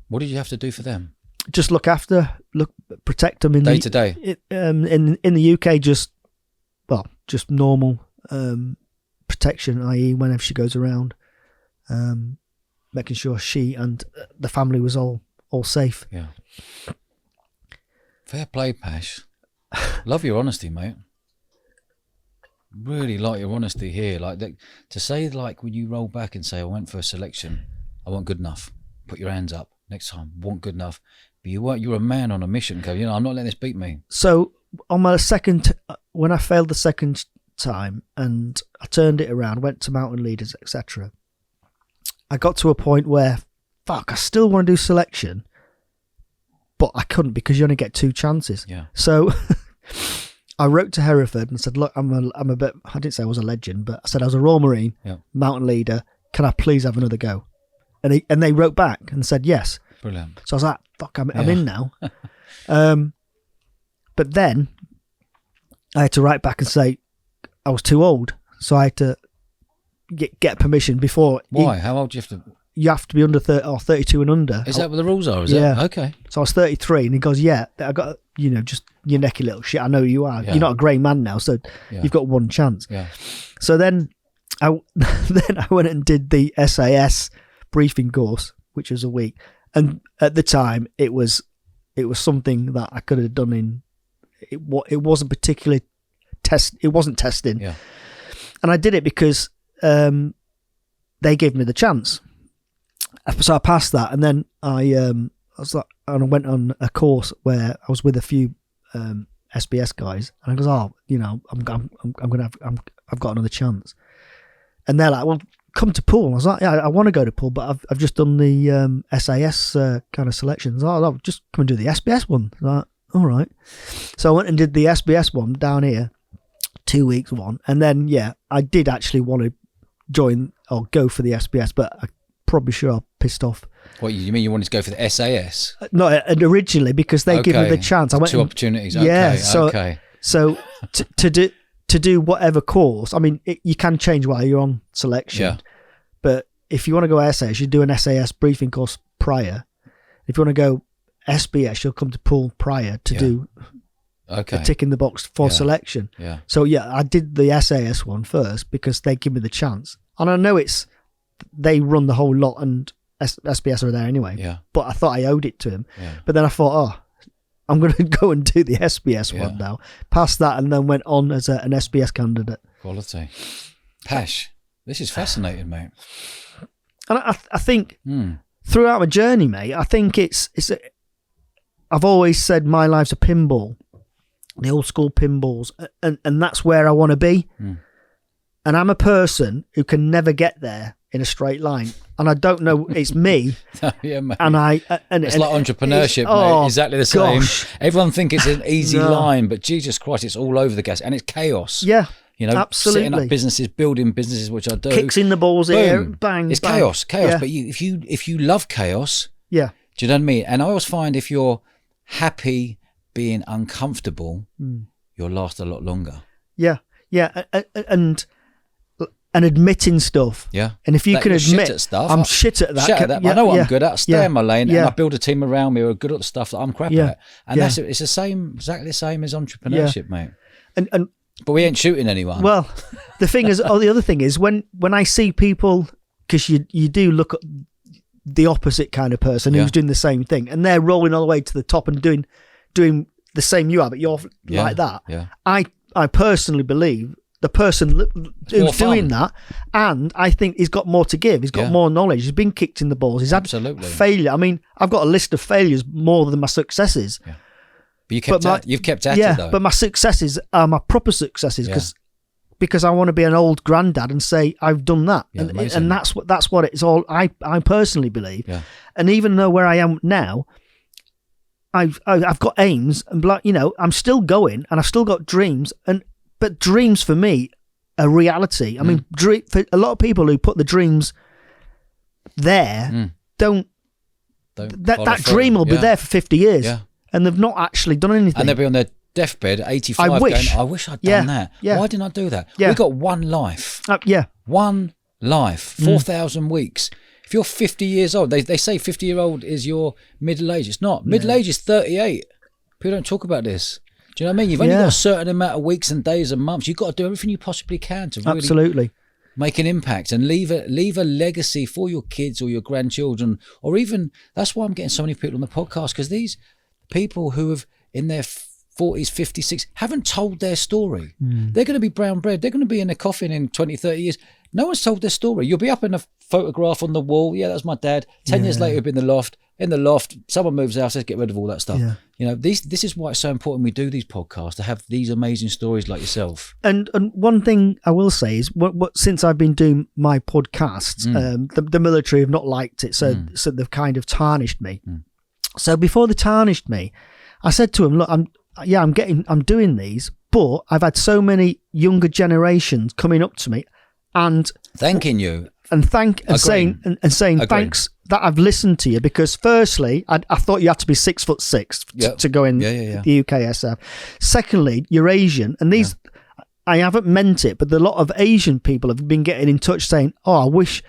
What did you have to do for them? Just protect them in Day to day. In the UK, just normal protection, i.e., whenever she goes around, making sure she and the family was all safe. Yeah. Fair play, Pash. Love your honesty, mate. Really like your honesty here. Like to say, like when you roll back and say, "I went for a selection, I wasn't good enough." Put your hands up. Next time, wasn't good enough. But you're a man on a mission, Kev. I'm not letting this beat me. So on my second, when I failed the second time and I turned it around, went to mountain leaders, etc. I got to a point where, I still want to do selection, but I couldn't because you only get 2 chances. Yeah. So I wrote to Hereford and said, look, I'm a bit, I didn't say I was a legend, but I said I was a Royal Marine, mountain leader. Can I please have another go? And they wrote back and said yes. Brilliant. So I was like, I'm in now. But then I had to write back and say I was too old. So I had to get permission before. Why? How old do you have to? You have to be under 30 or 32 and under. Is that what the rules are? Is it? Okay. So I was 33 and he goes, I got, just your necky little shit. I know you are. Yeah. You're not a grey man now, so you've got one chance. Yeah. So then I went and did the SAS briefing course, which was a week. And at the time, it was something that I could have done in. It wasn't particularly it wasn't testing. Yeah. And I did it because they gave me the chance. So I passed that, and then I went on a course where I was with a few SBS guys, and I goes, I've got another chance. And they're like, well, come to pool. I was like, yeah, I want to go to pool, but I've just done the SAS kind of selections. Oh, just come and do the SBS one. I was like, all right. So I went and did the SBS one down here, 2 weeks one, and then I did actually want to join or go for the SBS, but I probably sure I pissed off. What you mean? You wanted to go for the SAS? No, originally because they gave me the chance. I went 2 opportunities. Yeah. Okay. So to do whatever course, I mean, you can change while you're on selection. Yeah. But if you want to go SAS, you do an SAS briefing course prior. If you want to go SBS, you'll come to pool prior to do a tick in the box for selection. Yeah. So I did the SAS one first because they give me the chance, and I know they run the whole lot, and SBS are there anyway. Yeah. But I thought I owed it to him. Yeah. But then I thought, I'm going to go and do the SBS one now. Passed that, and then went on as an SBS candidate. Quality. Pash. This is fascinating, mate. And I think throughout my journey, mate, I think I've always said my life's a pinball, the old school pinballs, and that's where I want to be. And I'm a person who can never get there in a straight line, and I don't know, it's me. Yeah, mate. And it's like entrepreneurship, mate. Exactly the same. Gosh. Everyone thinks it's an easy line, but Jesus Christ, it's all over the gas, and it's chaos. Yeah. Absolutely. Setting up businesses, building businesses, which I do. Kicks in the balls here, bang. It's bang. chaos. Yeah. But if you love chaos, do you know what I mean? And I always find if you're happy being uncomfortable, you'll last a lot longer. Yeah, and admitting stuff. Yeah. And if you that can admit, shit at stuff, I'm shit at that. Shit at that. I know what I'm good at. Stay in my lane, and I build a team around me who are good at the stuff that I'm crap at. And it's the same, exactly the same as entrepreneurship, mate. But we ain't shooting anyone. Well, the thing is, the other thing is when I see people, because you do look at the opposite kind of person who's doing the same thing, and they're rolling all the way to the top and doing the same you are, but you're like that. Yeah. I personally believe the person who's doing that, and I think he's got more to give. He's got more knowledge. He's been kicked in the balls. He's had failure. I mean, I've got a list of failures more than my successes. Yeah. But you've kept at it, though. But my successes are my proper successes because I want to be an old granddad and say I've done that, and that's what it's all. I personally believe, and even though where I am now, I've got aims, and I'm still going, and I've still got dreams, but dreams for me are reality. I mean, for a lot of people who put the dreams there, that dream will be there for 50 years, and they've not actually done anything. And they'll be on their deathbed, 85, I wish. going, I wish I'd done that. Why didn't I do that? We've got one life. One life, 4,000 weeks. If you're 50 years old, they say 50-year-old is your middle age. It's not. Middle age is 38. People don't talk about this. Do you know what I mean? You've only got a certain amount of weeks and days and months. You've got to do everything you possibly can to really make an impact and leave a legacy for your kids or your grandchildren, or even, that's why I'm getting so many people on the podcast, because these people who have in their 40s, 50s, 60s haven't told their story. They're going to be brown bread. They're going to be in a coffin in 20, 30 years. No one's told their story. You'll be up in a photograph on the wall. Yeah, that's my dad. 10 years later, you'll be in the loft. In the loft, someone moves out, says, get rid of all that stuff. This is why it's so important we do these podcasts, to have these amazing stories like yourself. And one thing I will say is, what since I've been doing my podcasts, the military have not liked it, so they've kind of tarnished me. So before they tarnished me, I said to them, look, I'm doing these, but I've had so many younger generations coming up to me and thanking you and saying thanks that I've listened to you, because firstly, I thought you had to be 6'6" to go in the UKSF. Secondly, you're Asian, and these I haven't meant it, but a lot of Asian people have been getting in touch saying, "Oh, I wish."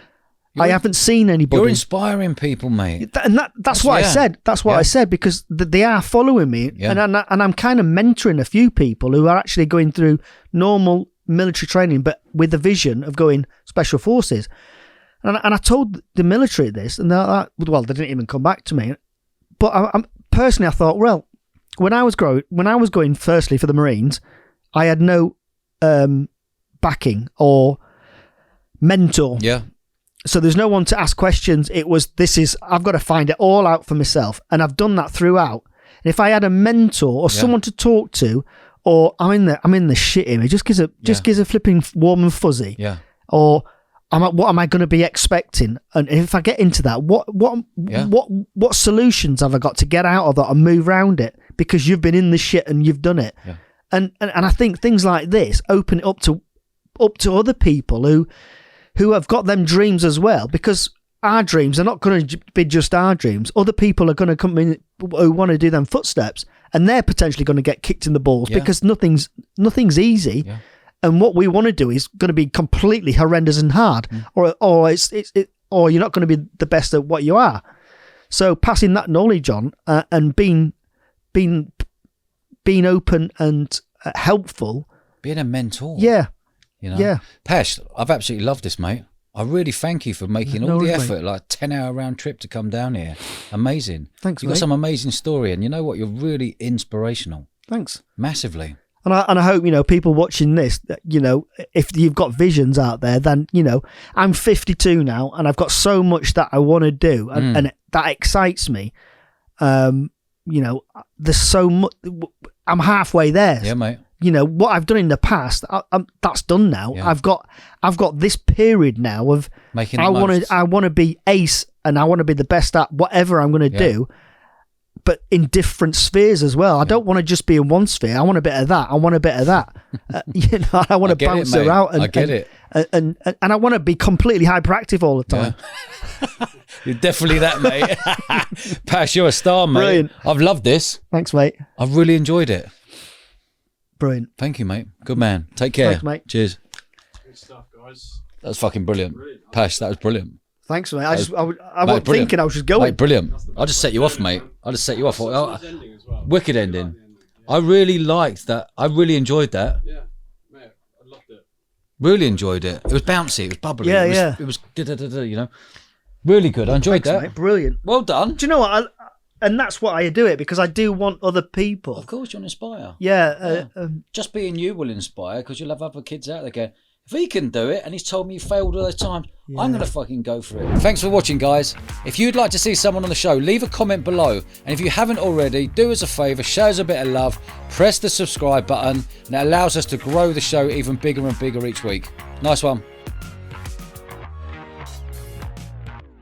I haven't seen anybody. You're inspiring people, mate. And that's what I said. That's what I said, because they are following me. And I'm kind of mentoring a few people who are actually going through normal military training, but with the vision of going special forces. And I told the military this, and they didn't even come back to me. But personally, I thought, well, when I was going firstly for the Marines, I had no backing or mentor. Yeah. So there's no one to ask questions. I've got to find it all out for myself. And I've done that throughout. And if I had a mentor or someone to talk to, or I'm in the shit here, it just gives a flipping warm and fuzzy. Yeah. Or what am I going to be expecting? And if I get into that, what solutions have I got to get out of that and move around it? Because you've been in the shit and you've done it. Yeah. And I think things like this open it up to other people who have got them dreams as well, because our dreams are not going to be just our dreams. Other people are going to come in who want to do them footsteps, and they're potentially going to get kicked in the balls because nothing's easy. Yeah. And what we want to do is going to be completely horrendous and hard, or you're not going to be the best at what you are. So passing that knowledge on and being open and helpful, being a mentor. Yeah. Pash, I've absolutely loved this, mate. I really thank you for making all the effort, like 10-hour round trip to come down here. Amazing. Thanks, You've got some amazing story, and you know what? You're really inspirational. Thanks. Massively. And I hope, people watching this, if you've got visions out there, then, I'm 52 now, and I've got so much that I want to do, and that excites me. There's so much. I'm halfway there. Yeah, mate. What I've done in the past, that's done now. Yeah. I've got this period now of making. I want to be ace, and I want to be the best at whatever I'm going to do, but in different spheres as well. I don't want to just be in one sphere. I want a bit of that. I want a bit of that. I want to bounce around. And, I get it. And I want to be completely hyperactive all the time. Yeah. You're definitely that, mate. Pash, you're a star, mate. Brilliant. I've loved this. Thanks, mate. I've really enjoyed it. Brilliant. Thank you, mate. Good man. Take care. Thanks, mate. Cheers. Good stuff, guys. That was fucking brilliant. Pash, that was brilliant. Thanks, mate. I wasn't thinking I was just going. Mate, brilliant. I'll just set you off, mate. I'll just set you off. Wicked ending. I really liked that. I really enjoyed that. Yeah, mate. I loved it. Really enjoyed it. It was bouncy. It was bubbly. Yeah, it was really good. I enjoyed that. Mate. Brilliant. Well done. Do you know what? And that's why I do it, because I do want other people. Of course, you want to inspire. Yeah. Just being you will inspire, because you'll have other kids out there going, if he can do it, and he's told me he failed all those times, I'm going to fucking go for it. Thanks for watching, guys. If you'd like to see someone on the show, leave a comment below. And if you haven't already, do us a favour, show us a bit of love, press the subscribe button, and it allows us to grow the show even bigger and bigger each week. Nice one.